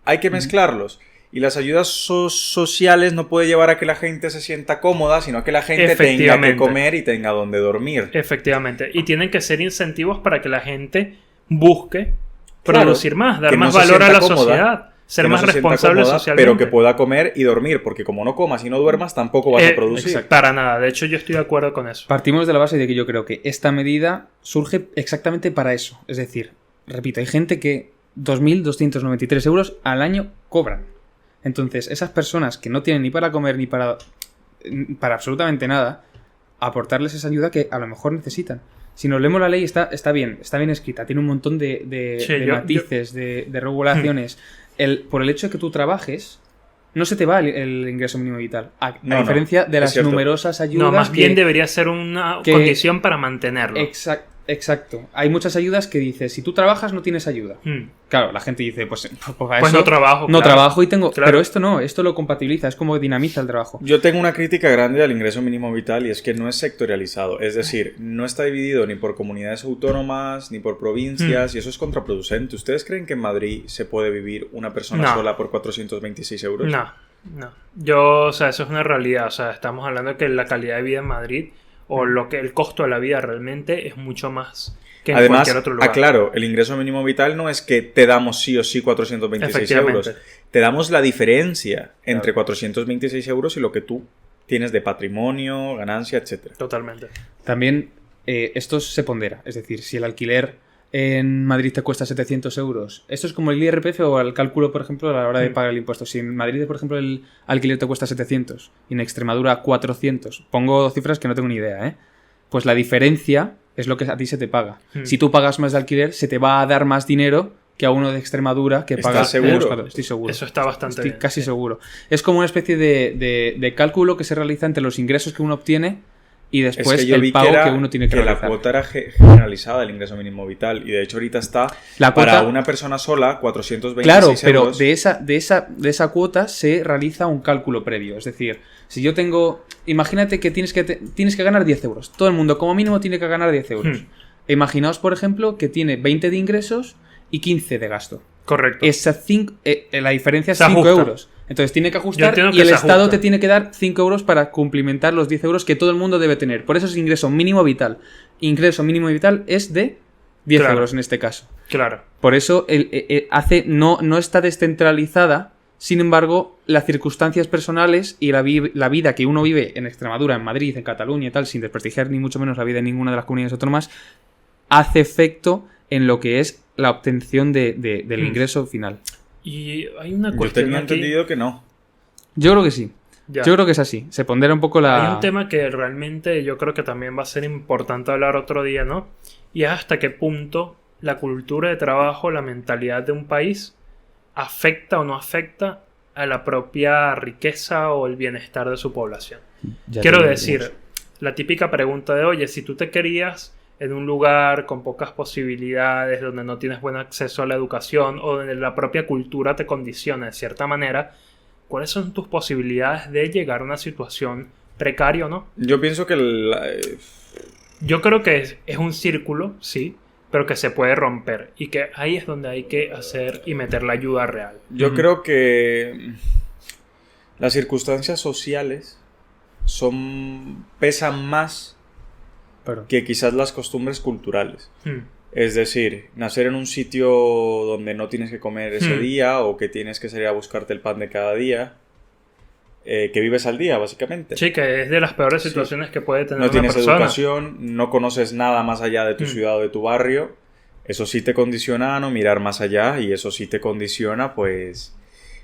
Hay que mezclarlos. Y las ayudas sociales no puede llevar a que la gente se sienta cómoda, sino a que la gente tenga que comer y tenga donde dormir. Efectivamente. Y tienen que ser incentivos para que la gente busque producir más, dar más valor a la sociedad, ser más responsable socialmente. Pero que pueda comer y dormir, porque como no comas y no duermas, tampoco vas a producir. Para nada, de hecho yo estoy de acuerdo con eso. Partimos de la base de que yo creo que esta medida surge exactamente para eso. Es decir, repito, hay gente que 2.293 euros al año cobran. Entonces, esas personas que no tienen ni para comer ni para absolutamente nada, aportarles esa ayuda que a lo mejor necesitan. Si nos leemos la ley, está bien escrita, tiene un montón de matices, de regulaciones. Por el hecho de que tú trabajes, no se te va el ingreso mínimo vital. A diferencia de las numerosas ayudas. No, más bien debería ser una condición para mantenerlo. Exacto. Hay muchas ayudas que dices, si tú trabajas no tienes ayuda. Claro, la gente dice, pues no trabajo. No trabajo y tengo... Claro. Pero esto no, esto lo compatibiliza, es como dinamiza el trabajo. Yo tengo una crítica grande al ingreso mínimo vital y es que no es sectorializado. Es decir, no está dividido ni por comunidades autónomas, ni por provincias, y eso es contraproducente. ¿Ustedes creen que en Madrid se puede vivir una persona sola por 426 euros? No. O sea, eso es una realidad. O sea, estamos hablando de que la calidad de vida en Madrid... o el costo de la vida realmente es mucho más que en cualquier otro lugar. Claro, el ingreso mínimo vital no es que te damos sí o sí 426 euros. Te damos la diferencia entre 426 euros y lo que tú tienes de patrimonio, ganancia, etc. Totalmente. También esto se pondera. Es decir, si el alquiler en Madrid te cuesta 700 euros, esto es como el IRPF o el cálculo, por ejemplo, a la hora de pagar el impuesto. Si en Madrid, por ejemplo, el alquiler te cuesta 700 y en Extremadura 400, pongo cifras que no tengo ni idea, pues la diferencia es lo que a ti se te paga. Si tú pagas más de alquiler, se te va a dar más dinero que a uno de Extremadura que paga... ¿Estás seguro? Estoy seguro. Eso está bastante bien. Estoy casi seguro. Es como una especie de cálculo que se realiza entre los ingresos que uno obtiene y después el pago que uno tiene que realizar. La cuota era generalizada del ingreso mínimo vital y de hecho ahorita está para una persona sola 426 euros. Claro, pero de esa cuota se realiza un cálculo previo. Es decir, si yo tengo... Imagínate que tienes que ganar 10 euros. Todo el mundo como mínimo tiene que ganar 10 euros. Imaginaos, por ejemplo, que tiene 20 de ingresos y 15 de gasto. Correcto. La diferencia es 5 euros. Entonces tiene que ajustar y el Estado te tiene que dar 5 euros para cumplimentar los 10 euros que todo el mundo debe tener. Por eso es ingreso mínimo vital. Ingreso mínimo vital es de 10 euros en este caso. Claro. Por eso no está descentralizada. Sin embargo, las circunstancias personales y la vida que uno vive en Extremadura, en Madrid, en Cataluña y tal, sin desprestigiar ni mucho menos la vida de ninguna de las comunidades autónomas, hace efecto en lo que es la obtención del ingreso final. Y hay una cuestión. Yo tenía entendido que no. Yo creo que sí. Ya. Yo creo que es así. Se pondera un poco la... Hay un tema que realmente yo creo que también va a ser importante hablar otro día, ¿no? Y es hasta qué punto la cultura de trabajo, la mentalidad de un país afecta o no afecta a la propia riqueza o el bienestar de su población. Quiero decir, la típica pregunta de, oye, si tú te querías en un lugar con pocas posibilidades, donde no tienes buen acceso a la educación o donde la propia cultura te condiciona de cierta manera, ¿cuáles son tus posibilidades de llegar a una situación precaria o no? Yo pienso que... Yo creo que es un círculo, sí, pero que se puede romper y que ahí es donde hay que hacer y meter la ayuda real. Yo creo que las circunstancias sociales pesan más que quizás las costumbres culturales. Es decir, nacer en un sitio donde no tienes que comer ese día o que tienes que salir a buscarte el pan de cada día, que vives al día, básicamente. Sí, que es de las peores situaciones que puede tener una persona. No tienes educación, no conoces nada más allá de tu ciudad o de tu barrio. Eso sí te condiciona a no mirar más allá y eso sí te condiciona, pues,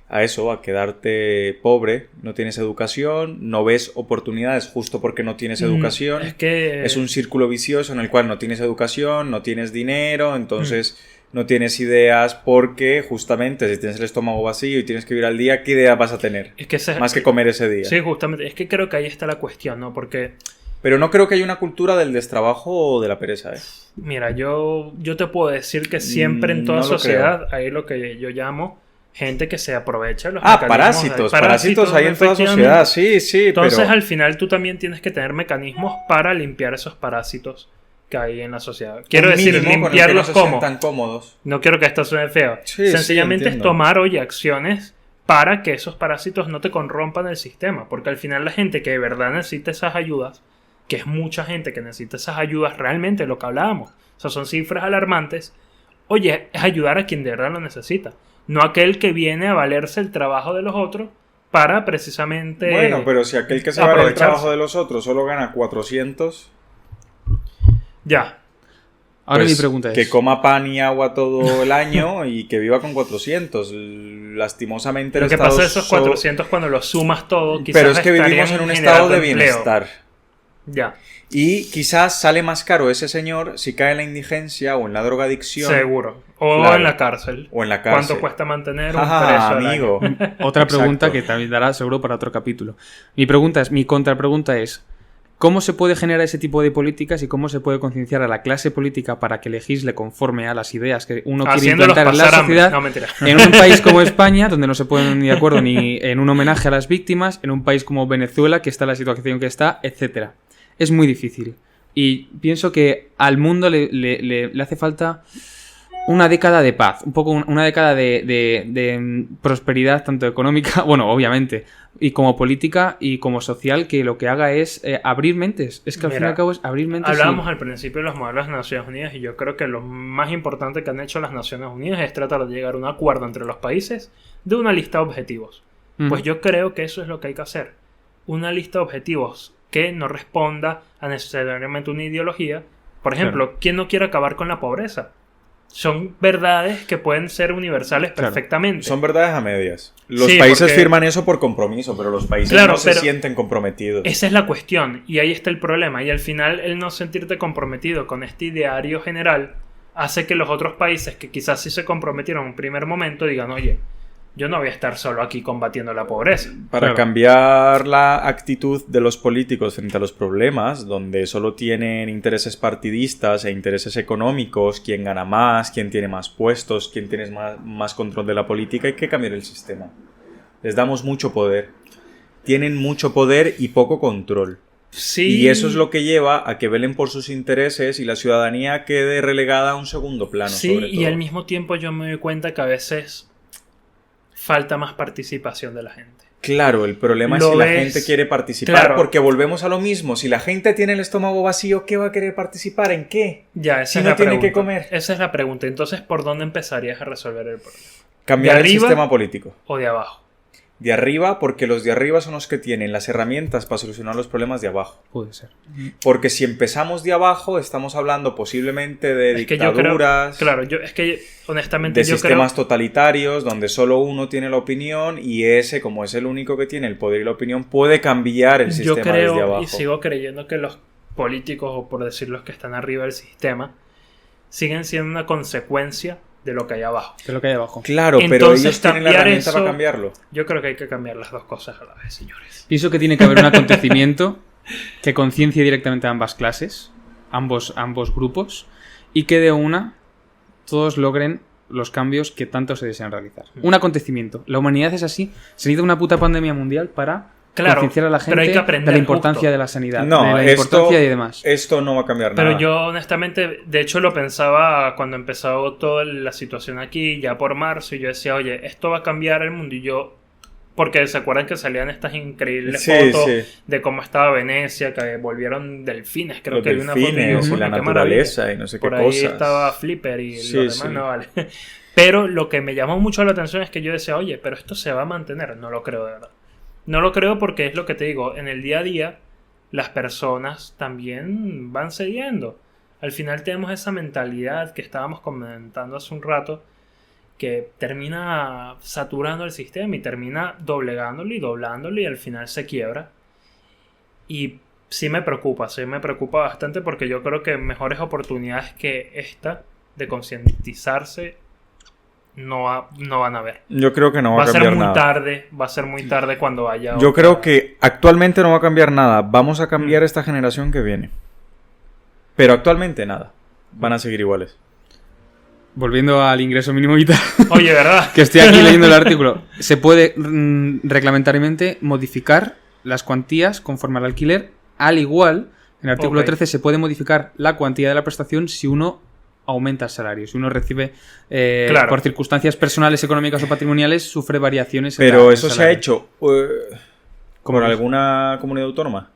a eso, a quedarte pobre. No tienes educación, no ves oportunidades justo porque no tienes educación. Es un círculo vicioso en el cual no tienes educación, no tienes dinero, entonces no tienes ideas porque justamente si tienes el estómago vacío y tienes que vivir al día, ¿qué idea vas a tener? Más que comer ese día. Sí, justamente. Es que creo que ahí está la cuestión, ¿no? Porque... Pero no creo que haya una cultura del destrabajo o de la pereza, ¿eh? Mira, yo te puedo decir que siempre en toda sociedad hay lo que yo llamo gente que se aprovecha de los mecanismos. Parásitos hay en toda sociedad, sí. Entonces al final tú también tienes que tener mecanismos para limpiar esos parásitos que hay en la sociedad. Quiero decir, limpiarlos como... tan cómodos. No quiero que esto suene feo. Sencillamente es tomar, acciones para que esos parásitos no te corrompan el sistema. Porque al final la gente que de verdad necesita esas ayudas, que es mucha gente que necesita esas ayudas, realmente lo que hablábamos, o sea, son cifras alarmantes, es ayudar a quien de verdad lo necesita, no aquel que viene a valerse el trabajo de los otros para precisamente... Bueno, pero si aquel que se vale el trabajo de los otros solo gana 400... Ya. Ahora pues mi pregunta es... Que coma pan y agua todo el año y que viva con 400. Lastimosamente... Lo que pasa es esos 400 cuando los sumas todo, quizás... Pero es que vivimos en un estado de bienestar. Ya. Y quizás sale más caro ese señor si cae en la indigencia o en la drogadicción. Seguro. O Claro. en la cárcel. O en la cárcel. ¿Cuánto cuesta mantener un Ah, preso al amigo. año? Otra pregunta Exacto. que también dará seguro para otro capítulo. Mi contrapregunta es, ¿cómo se puede generar ese tipo de políticas y cómo se puede concienciar a la clase política para que legisle conforme a las ideas que uno quiere Haciéndolos implantar en la pasar hambre. sociedad? No, mentira. En un país como España, donde no se ponen de acuerdo ni en un homenaje a las víctimas, en un país como Venezuela, que está en la situación que está, etcétera. Es muy difícil. Y pienso que al mundo le hace falta una década de paz, un poco una década de prosperidad, tanto económica, bueno, obviamente, y como política y como social, que lo que haga es abrir mentes. Es que al fin y Mira, al cabo es abrir mentes. Hablábamos al principio de los modelos de las Naciones Unidas y yo creo que lo más importante que han hecho las Naciones Unidas es tratar de llegar a un acuerdo entre los países de una lista de objetivos. Pues yo creo que eso es lo que hay que hacer. Una lista de objetivos que no responda a necesariamente una ideología. Por ejemplo, ¿quién no quiere acabar con la pobreza? Son verdades que pueden ser universales perfectamente. Son verdades a medias. Los Sí, países porque- firman eso por compromiso, pero los países Claro, no se pero sienten comprometidos. Esa es la cuestión, y ahí está el problema. Y al final, el no sentirte comprometido con este ideario general hace que los otros países que quizás sí se comprometieron en un primer momento digan, oye, yo no voy a estar solo aquí combatiendo la pobreza. Para Claro. cambiar la actitud de los políticos frente a los problemas, donde solo tienen intereses partidistas e intereses económicos, quién gana más, quién tiene más puestos, quién tiene más control de la política, hay que cambiar el sistema. Les damos mucho poder. Tienen mucho poder y poco control. Sí. Y eso es lo que lleva a que velen por sus intereses y la ciudadanía quede relegada a un segundo plano. Sí, sobre y todo. al mismo tiempo yo me doy cuenta que a veces falta más participación de la gente. Claro, el problema es Lo si la ves- gente quiere participar, claro. porque volvemos a lo mismo. Si la gente tiene el estómago vacío, ¿qué va a querer participar? ¿En qué? Ya, esa Si es no la tiene pregunta. que comer. Esa es la pregunta. Entonces, ¿por dónde empezarías a resolver el problema? Cambiar ¿De el arriba? sistema político. ¿O de abajo? De arriba, porque los de arriba son los que tienen las herramientas para solucionar los problemas de abajo. Puede ser. Porque si empezamos de abajo, estamos hablando posiblemente de Es que yo creo, dictaduras, claro, es que honestamente de yo sistemas creo, totalitarios, donde solo uno tiene la opinión y ese, como es el único que tiene el poder y la opinión, puede cambiar el yo sistema desde creo abajo. y sigo creyendo que los políticos, o por decir los que están arriba del sistema, siguen siendo una consecuencia de lo que hay abajo. De lo que hay abajo. Claro, pero Entonces, ellos tienen la cambiar herramienta eso- para cambiarlo. Yo creo que hay que cambiar las dos cosas a la vez, señores. Pienso que tiene que haber un acontecimiento que conciencie directamente a ambas clases, ambos grupos, y que de una todos logren los cambios que tanto se desean realizar. Un acontecimiento. La humanidad es así. Se necesita una puta pandemia mundial para Claro, concienciar a la pero hay gente que aprender de la importancia justo. de la sanidad, No, de la esto- importancia y demás. Esto no va a cambiar nada. Pero yo honestamente, de hecho lo pensaba cuando empezó toda la situación aquí, ya por marzo, y yo decía, oye, esto va a cambiar el mundo. Y yo, porque se acuerdan que salían estas increíbles Sí, fotos sí. de cómo estaba Venecia, que volvieron delfines, creo Los que hay una foto delfines y la qué naturaleza maravilla. y no sé qué Por ahí cosas. estaba Flipper y Sí, lo demás sí. no vale. Pero lo que me llamó mucho la atención es que yo decía, oye, pero esto se va a mantener. No lo creo de verdad. No lo creo porque es lo que te digo, en el día a día las personas también van cediendo. Al final tenemos esa mentalidad que estábamos comentando hace un rato, que termina saturando el sistema y termina doblegándolo y doblándolo y al final se quiebra. Y sí me preocupa bastante porque yo creo que mejores oportunidades que esta de concientizarse no van a haber. Yo creo que no va Va a a ser cambiar muy nada. tarde, va a ser muy tarde cuando haya Yo otra- creo que actualmente no va a cambiar nada. Vamos a cambiar esta generación que viene. Pero actualmente nada. Van a seguir iguales. Volviendo al ingreso mínimo vital, Oye, ¿verdad? que estoy aquí leyendo el artículo, se puede reglamentariamente modificar las cuantías conforme al alquiler, al igual, en el artículo Ok. 13 se puede modificar la cuantía de la prestación si uno aumenta el salario, si uno recibe, Claro. por circunstancias personales, económicas o patrimoniales, sufre variaciones en Pero el eso se ha salario. hecho ¿Cómo ¿con es? alguna comunidad autónoma?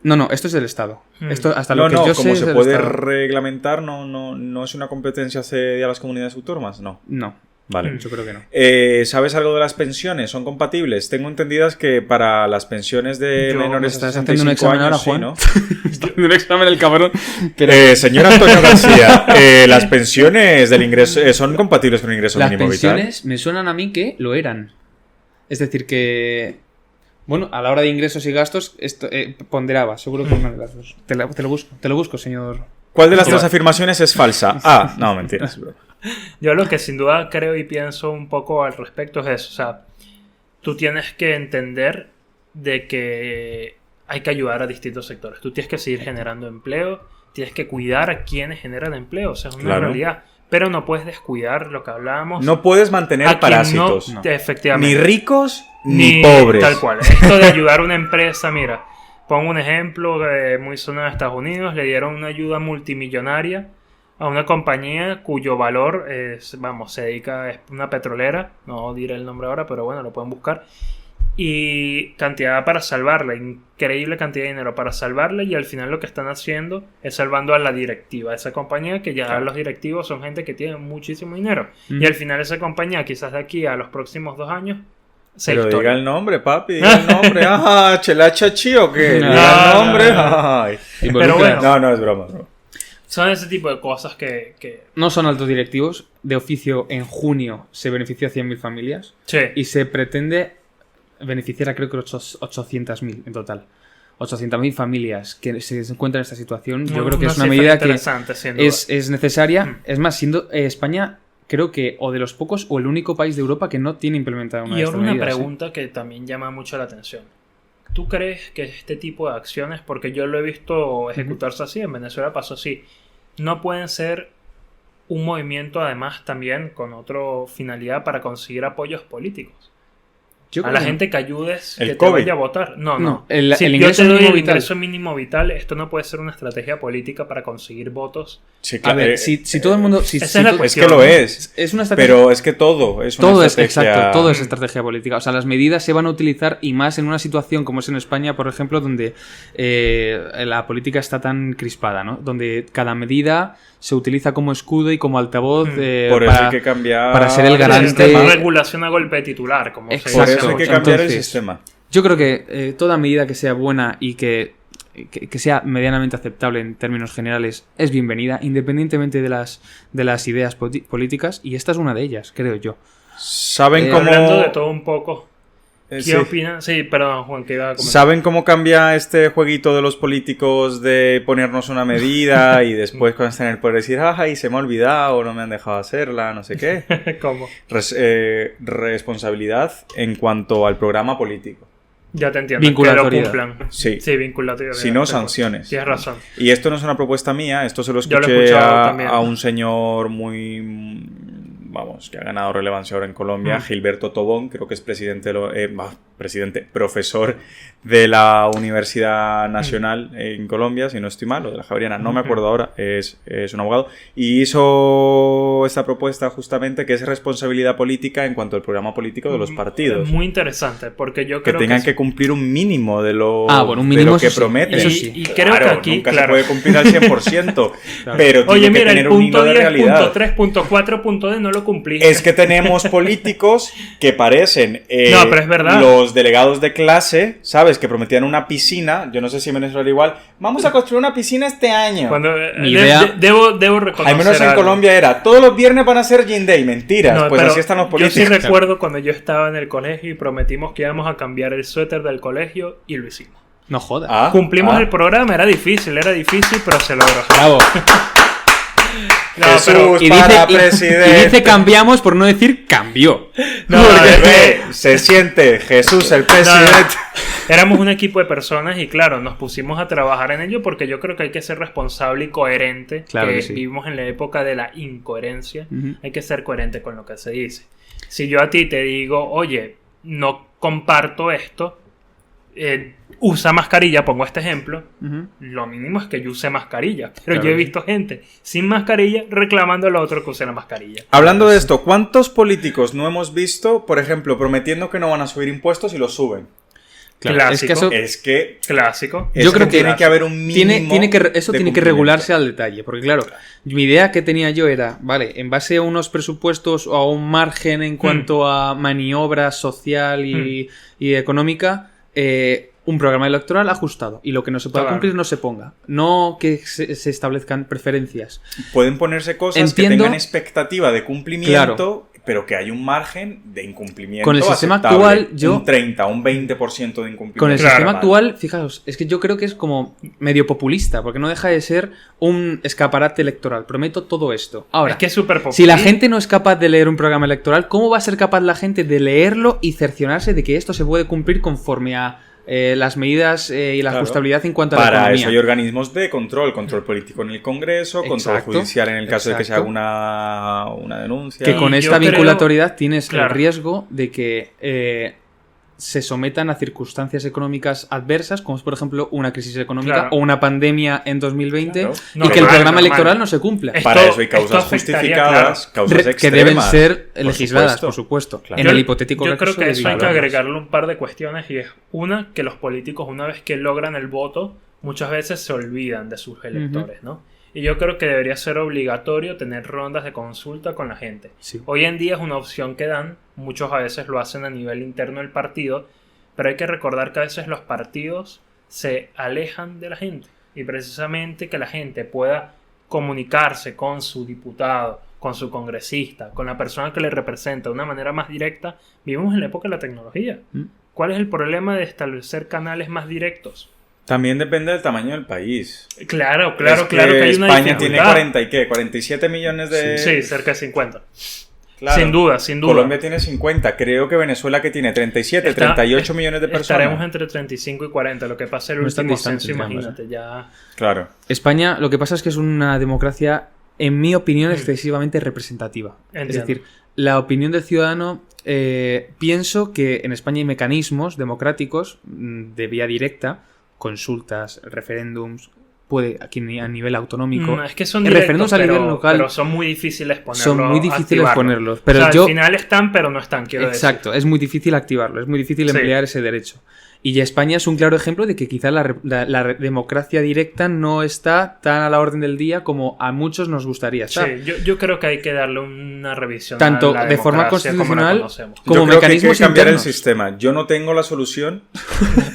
No, esto es del Estado. Esto, hasta No, lo que no, yo como sé, es se del puede Estado. reglamentar, no es una competencia cedida a las comunidades autónomas, no. No, Vale. yo creo que no. ¿Sabes algo de las pensiones? ¿Son compatibles? Tengo entendidas que para las pensiones de Yo- menores ¿Estás de haciendo un 65 examen ahora, años, sí, Juan? ¿no? Está haciendo un examen el cabrón. Señor Antonio García, las pensiones del ingreso son compatibles con el ingreso Las mínimo vital. pensiones me suenan a mí que lo eran. Es decir, que Bueno, a la hora de ingresos y gastos, esto ponderaba, seguro que una de las dos. Te lo busco, señor. ¿Cuál de las tres afirmaciones es falsa? Ah, no, mentiras, bro. Yo lo que sin duda creo y pienso un poco al respecto es eso. O sea, tú tienes que entender de que hay que ayudar a distintos sectores. Tú tienes que seguir generando empleo, tienes que cuidar a quienes generan empleo. O sea, es una realidad. Pero no puedes descuidar lo que hablábamos. No puedes mantener parásitos. No. Efectivamente. Ni ricos ni pobres. Tal cual. Esto de ayudar a una empresa, mira, pongo un ejemplo muy sonado en Estados Unidos. Le dieron una ayuda multimillonaria a una compañía cuyo valor es, se dedica, es una petrolera. No diré el nombre ahora, pero bueno, lo pueden buscar. Y cantidad para salvarla, increíble cantidad de dinero para salvarla, y al final lo que están haciendo es salvando a la directiva de esa compañía, que ya los directivos son gente que tiene muchísimo dinero, y al final esa compañía quizás de aquí a los próximos 2 años pero diga el nombre, papi, diga el nombre. Ajá, ¿chelacha chi o qué? Diga el nombre. Ay. Pero bueno, no es broma, bro. Son ese tipo de cosas que... No son altos directivos. De oficio, en junio se benefició a 100.000 familias. Sí. Y se pretende beneficiar a creo que 800.000 en total. 800.000 familias que se encuentran en esta situación. Yo creo que es una medida que es necesaria. Es más, siendo España, creo que o de los pocos o el único país de Europa que no tiene implementada una de estas medidas. Y ahora una pregunta que también llama mucho la atención. ¿Tú crees que este tipo de acciones, porque yo lo he visto ejecutarse así, en Venezuela pasó así, no pueden ser un movimiento además también con otra finalidad para conseguir apoyos políticos? A la gente que ayudes, que te vaya a votar. No. Si yo te doy el ingreso mínimo vital, esto no puede ser una estrategia política para conseguir votos. Sí, claro. A ver, si todo el mundo... es que lo es. Es una estrategia. Pero es que todo es una estrategia... Exacto, todo es estrategia política. O sea, las medidas se van a utilizar, y más en una situación como es en España, por ejemplo, donde la política está tan crispada, ¿no? Donde cada medida se utiliza como escudo y como altavoz por eso hay que cambiar... para ser el garante... regulación a golpe de titular, como se dice. Hay que cambiar el sistema. Yo creo que toda medida que sea buena y que sea medianamente aceptable en términos generales es bienvenida, independientemente de las ideas políticas, y esta es una de ellas, creo yo. ¿Saben cómo...? Hablando de todo un poco, ¿qué opinan? Sí, perdón, Juan, que iba a comentar. ¿Saben cómo cambia este jueguito de los políticos de ponernos una medida y después cuando están en el poder decir, y se me ha olvidado, no me han dejado hacerla, no sé qué? ¿Cómo? Responsabilidad en cuanto al programa político. Ya te entiendo. Vinculatoriedad. Que lo cumplan. Sí, vinculatoriedad. Si no, sanciones. Tienes razón. Y esto no es una propuesta mía, esto se lo escuché a un señor que ha ganado relevancia ahora en Colombia, Gilberto Tobón, creo que es profesor de la Universidad Nacional en Colombia, si no estoy mal, o de la Javeriana, no me acuerdo ahora, es un abogado, y hizo esta propuesta justamente que es responsabilidad política en cuanto al programa político de los partidos. Muy interesante, porque yo creo que tengan que cumplir un mínimo de lo, un mínimo, de lo que prometen. Eso sí. Y creo que aquí, nunca se puede cumplir al 100%, pero tiene que tener un hilo de realidad. Oye, mira, el punto 10.3.4.d no lo cumpliste. Es que tenemos políticos que parecen no, pero es verdad. Los delegados de clase, ¿sabes? Que prometían una piscina. Yo no sé si en Venezuela igual. Vamos a construir una piscina este año. Debo reconocer. Al menos en Colombia era. Todos los viernes van a ser Gin Day. Mentiras. No, pues así están los políticos. Yo sí recuerdo cuando yo estaba en el colegio y prometimos que íbamos a cambiar el suéter del colegio y lo hicimos. No jodas. Cumplimos el programa. Era difícil, pero se logró. Bravo. No, Jesús para presidente. Y dice cambiamos por no decir cambió. Se siente Jesús el presidente. Éramos un equipo de personas y claro, nos pusimos a trabajar en ello porque yo creo que hay que ser responsable y coherente. Claro que sí. Vivimos en la época de la incoherencia. Hay que ser coherente con lo que se dice. Si yo a ti te digo, oye, no comparto esto, usa mascarilla, pongo este ejemplo, lo mínimo es que yo use mascarilla, pero yo he visto gente sin mascarilla reclamando a lo otro que use la mascarilla. Hablando de esto, ¿cuántos políticos no hemos visto, por ejemplo, prometiendo que no van a subir impuestos y los suben? Claro, clásico. Clásico. Yo creo que tiene que haber un mínimo. Eso tiene que regularse al detalle. Porque, claro, mi idea que tenía yo era, vale, en base a unos presupuestos o a un margen en cuanto a maniobra social y económica, un programa electoral ajustado. Y lo que no se pueda cumplir no se ponga. No que se establezcan preferencias. Pueden ponerse cosas que tengan expectativa de cumplimiento. pero que hay un margen de incumplimiento con el sistema aceptable. actual, un 30, un 20% de incumplimiento. Con el Claro, sistema vale. actual, fijaos, es que yo creo que es como medio populista, porque no deja de ser un escaparate electoral. Prometo todo esto. Ahora, Es que es súper si la populista. gente no es capaz de leer un programa electoral, ¿cómo va a ser capaz la gente de leerlo y cerciorarse de que esto se puede cumplir conforme a las medidas y la Claro. ajustabilidad en cuanto a la Para economía? eso hay organismos de control político en el Congreso, control Exacto, judicial en el caso de que se haga exacto. una denuncia. Que con Y esta yo creo- vinculatoriedad tienes Claro. el riesgo de que se sometan a circunstancias económicas adversas, como es por ejemplo una crisis económica Claro. o una pandemia en 2020, Claro. y Normal, que el programa normal. electoral no se cumpla. Es- Para Esto- eso hay esto causas afectaría, justificadas, causas Que extremas. deben ser por legisladas, supuesto. por supuesto. Claro. En el hipotético Yo creo caso que de eso hay que Villalobos. agregarle un par de cuestiones y es una, que los políticos una vez que logran el voto muchas veces se olvidan de sus electores, ¿no? Y yo creo que debería ser obligatorio tener rondas de consulta con la gente. Sí. Hoy en día es una opción que dan, muchos a veces lo hacen a nivel interno del partido, pero hay que recordar que a veces los partidos se alejan de la gente y precisamente que la gente pueda comunicarse con su diputado, con su congresista, con la persona que le representa de una manera más directa. Vivimos en la época de la tecnología. ¿Cuál es el problema de establecer canales más directos? También depende del tamaño del país. Claro que Es hay una España tiene dificultad. 40 y qué, 47 millones de... Sí, cerca de 50. Claro. Sin duda, sin duda. Colombia tiene 50, creo que Venezuela que tiene 37, Está- 38 millones de personas. Estaremos entre 35 y 40. Lo que pasa en el No están último distantes, censo, ambas, imagínate, ya... Claro. España, lo que pasa es que es una democracia, en mi opinión, excesivamente representativa. Entiendo. Es decir, la opinión del ciudadano, pienso que en España hay mecanismos democráticos de vía directa, consultas, referéndums, puede aquí a nivel autonómico. Es que son En directos, referéndums a nivel local pero son muy difíciles ponerlos. son muy difíciles activarlos. ponerlos. Pero O sea, yo, al final están, pero no están, quiero exacto, es muy difícil activarlo, es muy difícil Sí. emplear ese derecho. Y ya España es un claro ejemplo de que quizá la democracia directa no está tan a la orden del día como a muchos nos gustaría estar. decir. Sí, yo creo que hay que darle una revisión Tanto a la de forma democracia como la constitucional conocemos. como Yo creo que hay mecanismos que cambiar internos. el sistema. Yo no tengo la solución.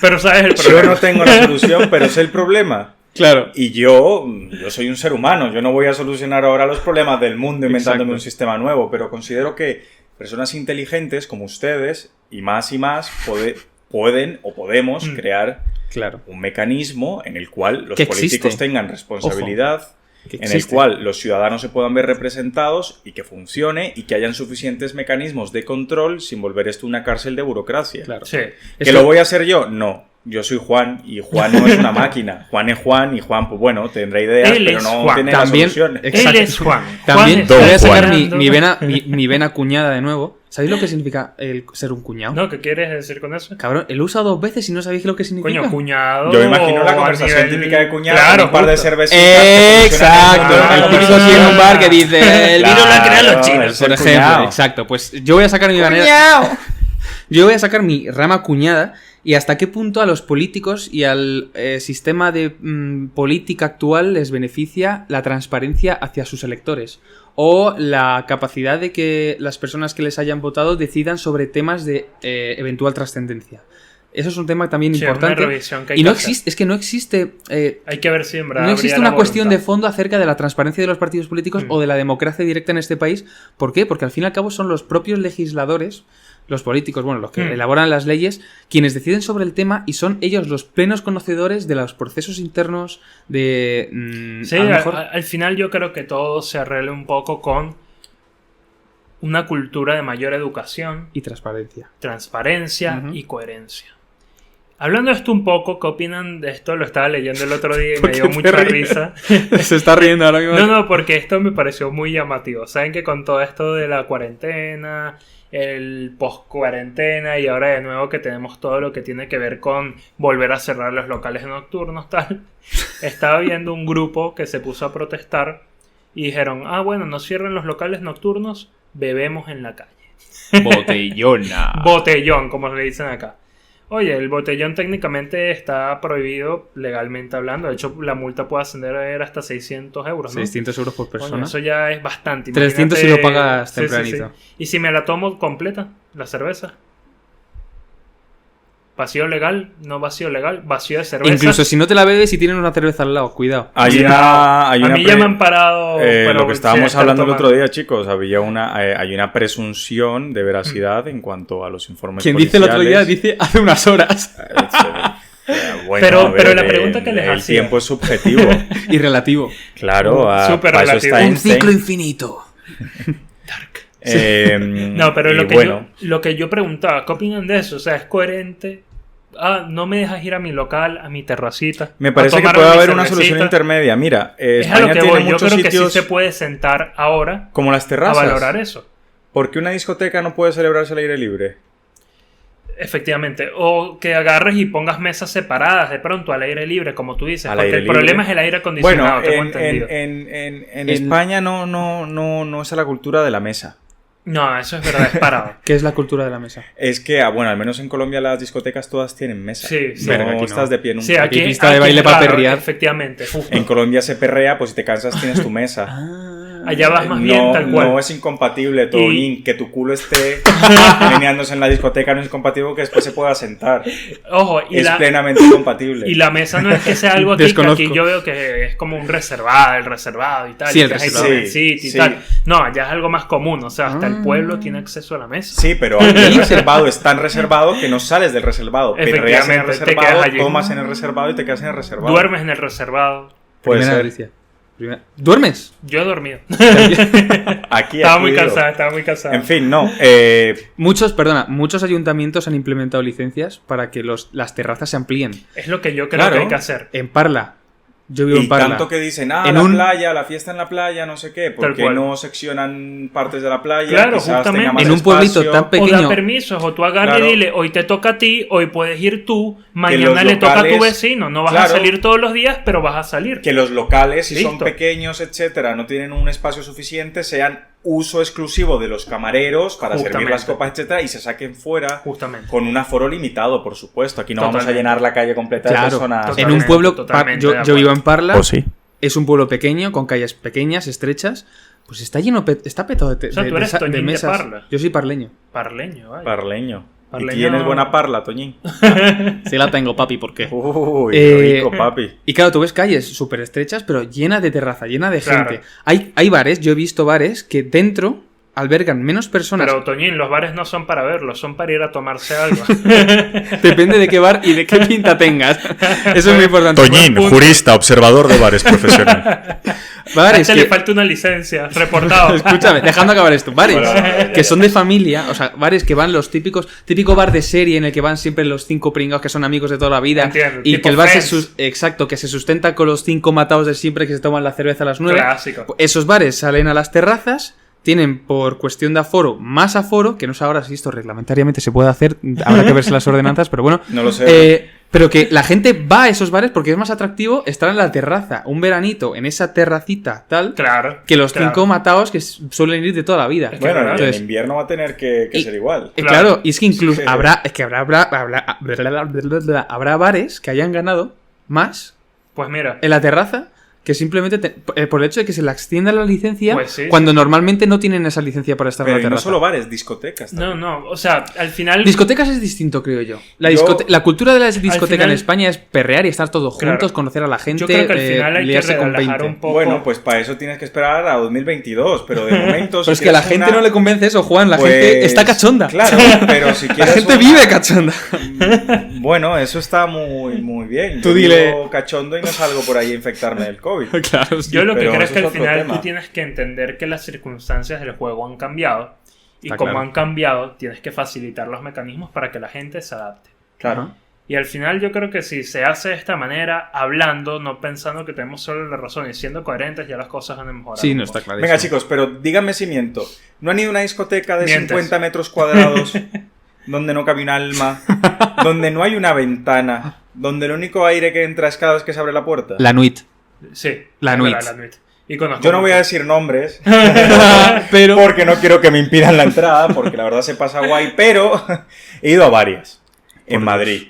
Pero sabes el Yo problema. no tengo la solución, pero es el problema. Claro. Y yo soy un ser humano. Yo no voy a solucionar ahora los problemas del mundo inventándome Exacto. un sistema nuevo, pero considero que personas inteligentes como ustedes y más pueden o podemos crear Claro. un mecanismo en el cual los Que políticos existe. tengan responsabilidad, Que en el existe. cual los ciudadanos se puedan ver representados y que funcione y que hayan suficientes mecanismos de control sin volver esto una cárcel de burocracia. Claro. Sí. ¿Que Esto- lo voy a hacer yo? No. Yo soy Juan y Juan no es una máquina. Juan es Juan y Juan, pues bueno, tendrá ideas, Él pero es no Juan. tiene También- las soluciones. Exacto. Él es Juan. También Juan voy a está sacar esperando. mi vena cuñada de nuevo. ¿Sabéis lo que significa el ser un cuñado? ¿No? ¿Qué quieres decir con eso? Cabrón, lo he usado 2 veces y no sabéis lo que significa. Coño, cuñado. Yo me imagino la a conversación nivel- típica de cuñado Claro, con un par de justo. cervecitas. que Exacto, funcionan el en típico así en un bar que dice el vino lo han creado los Claro, chinos, es por el ejemplo. cuñado. Exacto, pues yo voy a sacar mi manera. Yo voy a sacar mi rama cuñada y hasta qué punto a los políticos y al sistema de política actual les beneficia la transparencia hacia sus electores o la capacidad de que las personas que les hayan votado decidan sobre temas de eventual trascendencia. Eso es un tema también Sí, importante. una revisión que hay Y no que hacer. existe, es que no existe Hay que ver si en verdad no existe habría una la cuestión de voluntad. fondo acerca de la transparencia de los partidos políticos o de la democracia directa en este país. ¿Por qué? Porque al fin y al cabo son los propios legisladores, los políticos, bueno, los que elaboran las leyes, quienes deciden sobre el tema y son ellos los plenos conocedores de los procesos internos de... Sí, a lo mejor... al final yo creo que todo se arregla un poco con una cultura de mayor educación, y transparencia. transparencia y coherencia. Hablando de esto un poco, ¿qué opinan de esto? Lo estaba leyendo el otro día y me dio mucha risa. Se está riendo ahora mismo. No, porque esto me pareció muy llamativo. Saben que con todo esto de la cuarentena, el post-cuarentena y ahora de nuevo que tenemos todo lo que tiene que ver con volver a cerrar los locales nocturnos, tal. Estaba viendo un grupo que se puso a protestar y dijeron, bueno, no cierren los locales nocturnos, bebemos en la calle. Botellona. Botellón, como le dicen acá. Oye, el botellón técnicamente está prohibido legalmente hablando. De hecho, la multa puede ascender hasta 600 euros, ¿no? 600 euros por persona. Coño, eso ya es bastante. 300 si lo pagas tempranito. Sí. ¿Y si me la tomo completa, la cerveza? Vacío legal, no vacío legal, vacío de cerveza. Incluso si no te la bebes y tienen una cerveza al lado, cuidado. Hay a mí ya me han parado. Lo que estábamos hablando el otro día, chicos, hay una presunción de veracidad en cuanto a los informes Quien policiales. dice el otro día dice hace unas horas. Bueno, pero la pregunta que les hacía. El tiempo es subjetivo. Y relativo. Claro, súper para eso relativo. está Un Einstein. ciclo infinito. No, pero y bueno, lo que yo preguntaba, ¿qué opinan de eso? O sea, ¿es coherente? No me dejas ir a mi local, a mi terracita. me parece que tomarme puede mi haber una cervecita. solución intermedia. Mira, Es a lo España que tiene voy. Yo muchos creo que sí sitios se puede sentar ahora como las a terrazas. valorar eso. ¿Por qué una discoteca no puede celebrarse al aire libre? Efectivamente. O que agarres y pongas mesas separadas de pronto al aire libre, como tú dices. Al Porque aire el problema libre. es el aire acondicionado, tengo Bueno, entendido. en España no es la cultura de la mesa. No, eso es verdad, es parado. ¿Qué es la cultura de la mesa? Es que, bueno, al menos en Colombia las discotecas todas tienen mesa. Sí, sí. No Verga, aquí no. estás de pie nunca. Sí, aquí, Y pista de aquí baile es para raro, perrear. efectivamente, justo. En Colombia se perrea, pues si te cansas tienes tu mesa. Allá vas más bien tal cual. No es incompatible, Toñín, que tu culo esté meneándose en la discoteca no es incompatible que después se pueda sentar. Ojo, Es plenamente compatible. y la mesa no es que sea algo aquí, que Desconozco. aquí yo veo que es como un reservado, el reservado y tal. Sí, y el que hay reservado. jovencito y Sí. tal. No, allá es algo más común, o sea, hasta el pueblo tiene acceso a la mesa. Sí, pero aquí el reservado es tan reservado que no sales del reservado. Perreas en el Efectivamente, te reservado, quedas allí. tomas en el reservado y te quedas en el reservado. Duermes en el reservado. Puede Primera ser. noticia. ¿Duermes? Yo he dormido. Aquí Estaba muy acudido. cansada, estaba muy cansada. En fin, no. Muchos ayuntamientos han implementado licencias para que las terrazas se amplíen. Es lo que yo creo Claro. que hay que hacer. En Parla. Yo vivo Y en Parla. tanto que dicen, En la un- playa, la fiesta en la playa, no sé qué. ¿Por Tal qué cual. no seccionan partes de la playa? Claro, Quizás justamente. tenga más En un pueblito espacio. tan O da pequeño. permisos, o tú agarras Claro. y dile, hoy te toca a ti, hoy puedes ir tú, los mañana le toca a tu locales- vecino. No vas a Claro. salir todos los días, pero vas a salir. Que los locales, si son Listo. pequeños, etcétera, no tienen un espacio suficiente, sean uso exclusivo de los camareros para servir Justamente. las copas, etcétera, y se saquen fuera Justamente. con un aforo limitado, por supuesto. Aquí no vamos a Totalmente. llenar la calle completa de Claro, personas. en un Totalmente, pueblo. totalmente Yo de acuerdo. vivo en Parla. Pues sí. Es un pueblo pequeño, con calles pequeñas, estrechas. Pues está lleno, está petado O sea, tú eres Toñín de mesas. Parla. Yo soy parleño. Parleño, vaya. Parleño. Parleño. ¿Y tienes buena parla, Toñín? Sí la tengo, papi, ¿por qué? Uy, Eh, rico, papi. Y claro, tú ves calles súper estrechas, pero llena de terraza, llena de Claro. gente. Hay bares, yo he visto bares que dentro albergan menos personas. Pero, Toñín, los bares no son para verlos, son para ir a tomarse algo. Depende de qué bar y de qué pinta tengas. Eso es muy importante. Toñín, buen punto. jurista, observador de bares profesional. A Bares este que... le falta una licencia, reportado. Escúchame, dejando acabar esto. Bares Bueno. que son de familia, o sea, bares que van los típico bar de serie en el que van siempre los 5 pringados que son amigos de toda la vida. Entiendo, Y tipo que el bar Friends. exacto, que se sustenta con los 5 matados de siempre que se toman la cerveza a las 9. Clásico. Pues esos bares salen a las terrazas, tienen por cuestión de aforo más aforo, que no sé ahora si esto reglamentariamente se puede hacer, habrá que verse las ordenanzas, pero bueno. No lo sé. Pero que la gente va a esos bares porque es más atractivo estar en la terraza, un veranito, en esa terracita tal, Claro. que los claro. 5 matados que suelen ir de toda la vida. Es que Bueno, verdad. en Entonces- invierno va a tener que Y- ser igual. Claro. Claro. Y es que incluso Sí. habrá bares que hayan ganado más Pues mira, en la terraza que simplemente por el hecho de que se le extienda la licencia Pues sí, cuando normalmente no tienen esa licencia para estar Pero en y la no terraza. solo bares, discotecas no, también. no, o sea, al final... Discotecas es distinto, creo yo. Yo- La cultura de la discoteca final- en España es perrear y estar todos Claro. juntos, conocer a la gente, Yo creo que al final hay que liarse con relajar 20. un poco... Bueno, pues para eso tienes que esperar a 2022, pero de momento... Pero es que a la gente no le convence eso, Juan. La gente está cachonda. Claro, pero si La quieres... gente vive cachonda. Bueno, eso está muy, muy bien. Tú Yo dile- vivo cachondo y no salgo por ahí a infectarme del COVID. Claro, sí. Yo lo que pero creo es eso que es al otro final tema. tú tienes que entender que las circunstancias del juego han cambiado. Y Está como claro. han cambiado, tienes que facilitar los mecanismos para que la gente se adapte. Claro. Ajá. Y al final yo creo que si se hace de esta manera, hablando, no pensando que tenemos solo la razón y siendo coherentes, ya las cosas van a mejorar. Sí, un no poco. está claro. Venga, chicos, pero díganme si miento. ¿No han ido a una discoteca de Mientes. 50 metros cuadrados donde no cabe un alma, donde no hay una ventana, donde el único aire que entra es cada vez que se abre la puerta? La Nuit. Sí. La es Nuit. verdad, la Nuit. Y conozco Yo no voy a muchos. decir nombres, Pero. porque no quiero que me impidan la entrada, porque la verdad se pasa guay, pero he ido a varias. En Dios. Madrid,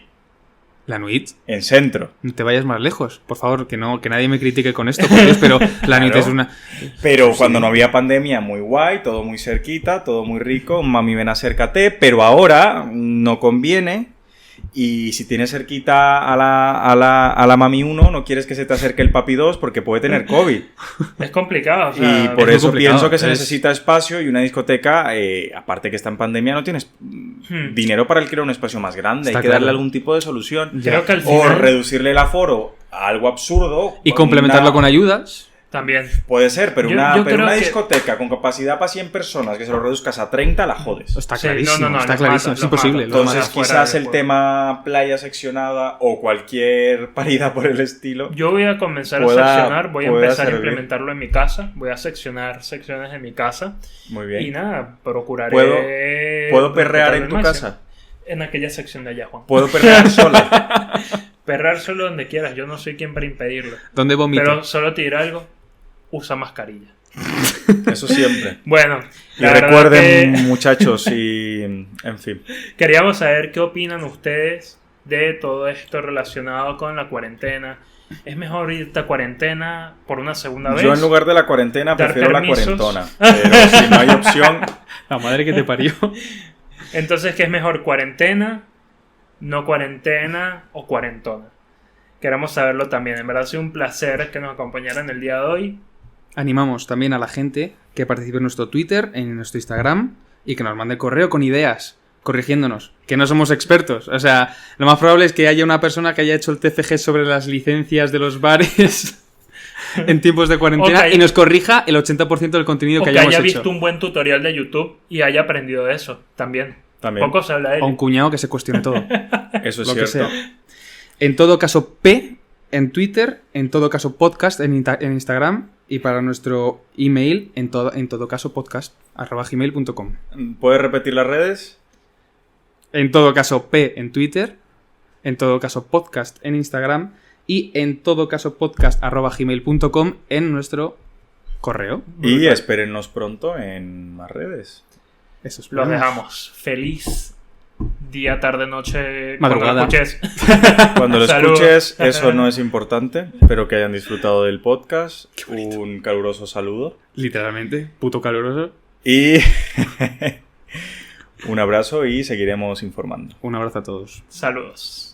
La Nuit. en Centro. No te vayas más lejos. Por favor, que nadie me critique con esto, por Dios, pero la Nuit Claro. es una. Pero cuando no había pandemia, muy guay, todo muy cerquita, todo muy rico. Mami, ven, acércate. Pero ahora no conviene. Y si tienes cerquita a la mami 1, no quieres que se te acerque el papi 2 porque puede tener COVID. Es complicado. O sea, Y por es eso complicado. pienso que se necesita espacio y una discoteca, aparte que está en pandemia, no tienes dinero para alquilar un espacio más grande. Está Hay que darle claro. algún tipo de solución. Creo que al O final reducirle el aforo a algo absurdo. Y complementarlo con ayudas. también. Puede ser, pero Yo una creo que- discoteca con capacidad para 100 personas que se lo reduzcas a 30, la jodes. Está Sí, clarísimo, no, está los clarísimo. matas, Es imposible. los lo Entonces, matas fuera quizás del el juego. tema playa seccionada o cualquier parida por el estilo. Yo voy a comenzar Pueda- a seccionar, voy a pueda empezar a servir. implementarlo en mi casa, voy a seccionar secciones en mi casa Muy y bien. nada, procuraré... ¿Puedo perrear respetarlo en al tu máximo. casa? En aquella sección de allá, Juan. ¿Puedo perrear sola? Perrar solo donde quieras, yo no soy quien para impedirlo. ¿Dónde vomito? Pero solo te diré algo, usa mascarilla. Eso siempre. Bueno, Y la verdad recuerden, que muchachos, y en fin. queríamos saber qué opinan ustedes de todo esto relacionado con la cuarentena. ¿Es mejor irte a cuarentena por una segunda vez? Yo en lugar de la cuarentena Dar prefiero la permisos. cuarentona. Pero si no hay opción, La madre que te parió. Entonces, ¿qué es mejor? ¿Cuarentena, no cuarentena o cuarentona? Queremos saberlo también. En verdad ha sido un placer que nos acompañaran el día de hoy. Animamos también a la gente que participe en nuestro Twitter, en nuestro Instagram y que nos mande correo con ideas, corrigiéndonos, que no somos expertos. O sea, lo más probable es que haya una persona que haya hecho el TFG sobre las licencias de los bares en tiempos de cuarentena O que- y nos corrija el 80% del contenido O que que hayamos haya hecho. visto un buen tutorial de YouTube y haya aprendido de eso también. también. Poco se habla de O un ello. cuñado que se cuestione todo. Eso es lo que cierto. sea. En todo caso, P en Twitter, en todo caso, podcast en Instagram y para nuestro email, en todo caso, podcast@gmail.com. ¿Puedes repetir las redes? En todo caso, P en Twitter, en todo caso, podcast en Instagram y en todo caso, podcast@gmail.com en nuestro correo. Y espérennos pronto en más redes. Eso es. Los dejamos. Feliz día, tarde, noche. Madrugada. Cuando lo escuches. Cuando lo Salud. escuches, eso no es importante. Espero que hayan disfrutado del podcast. Un caluroso saludo. Literalmente, puto caluroso. Y un abrazo y seguiremos informando. Un abrazo a todos. Saludos.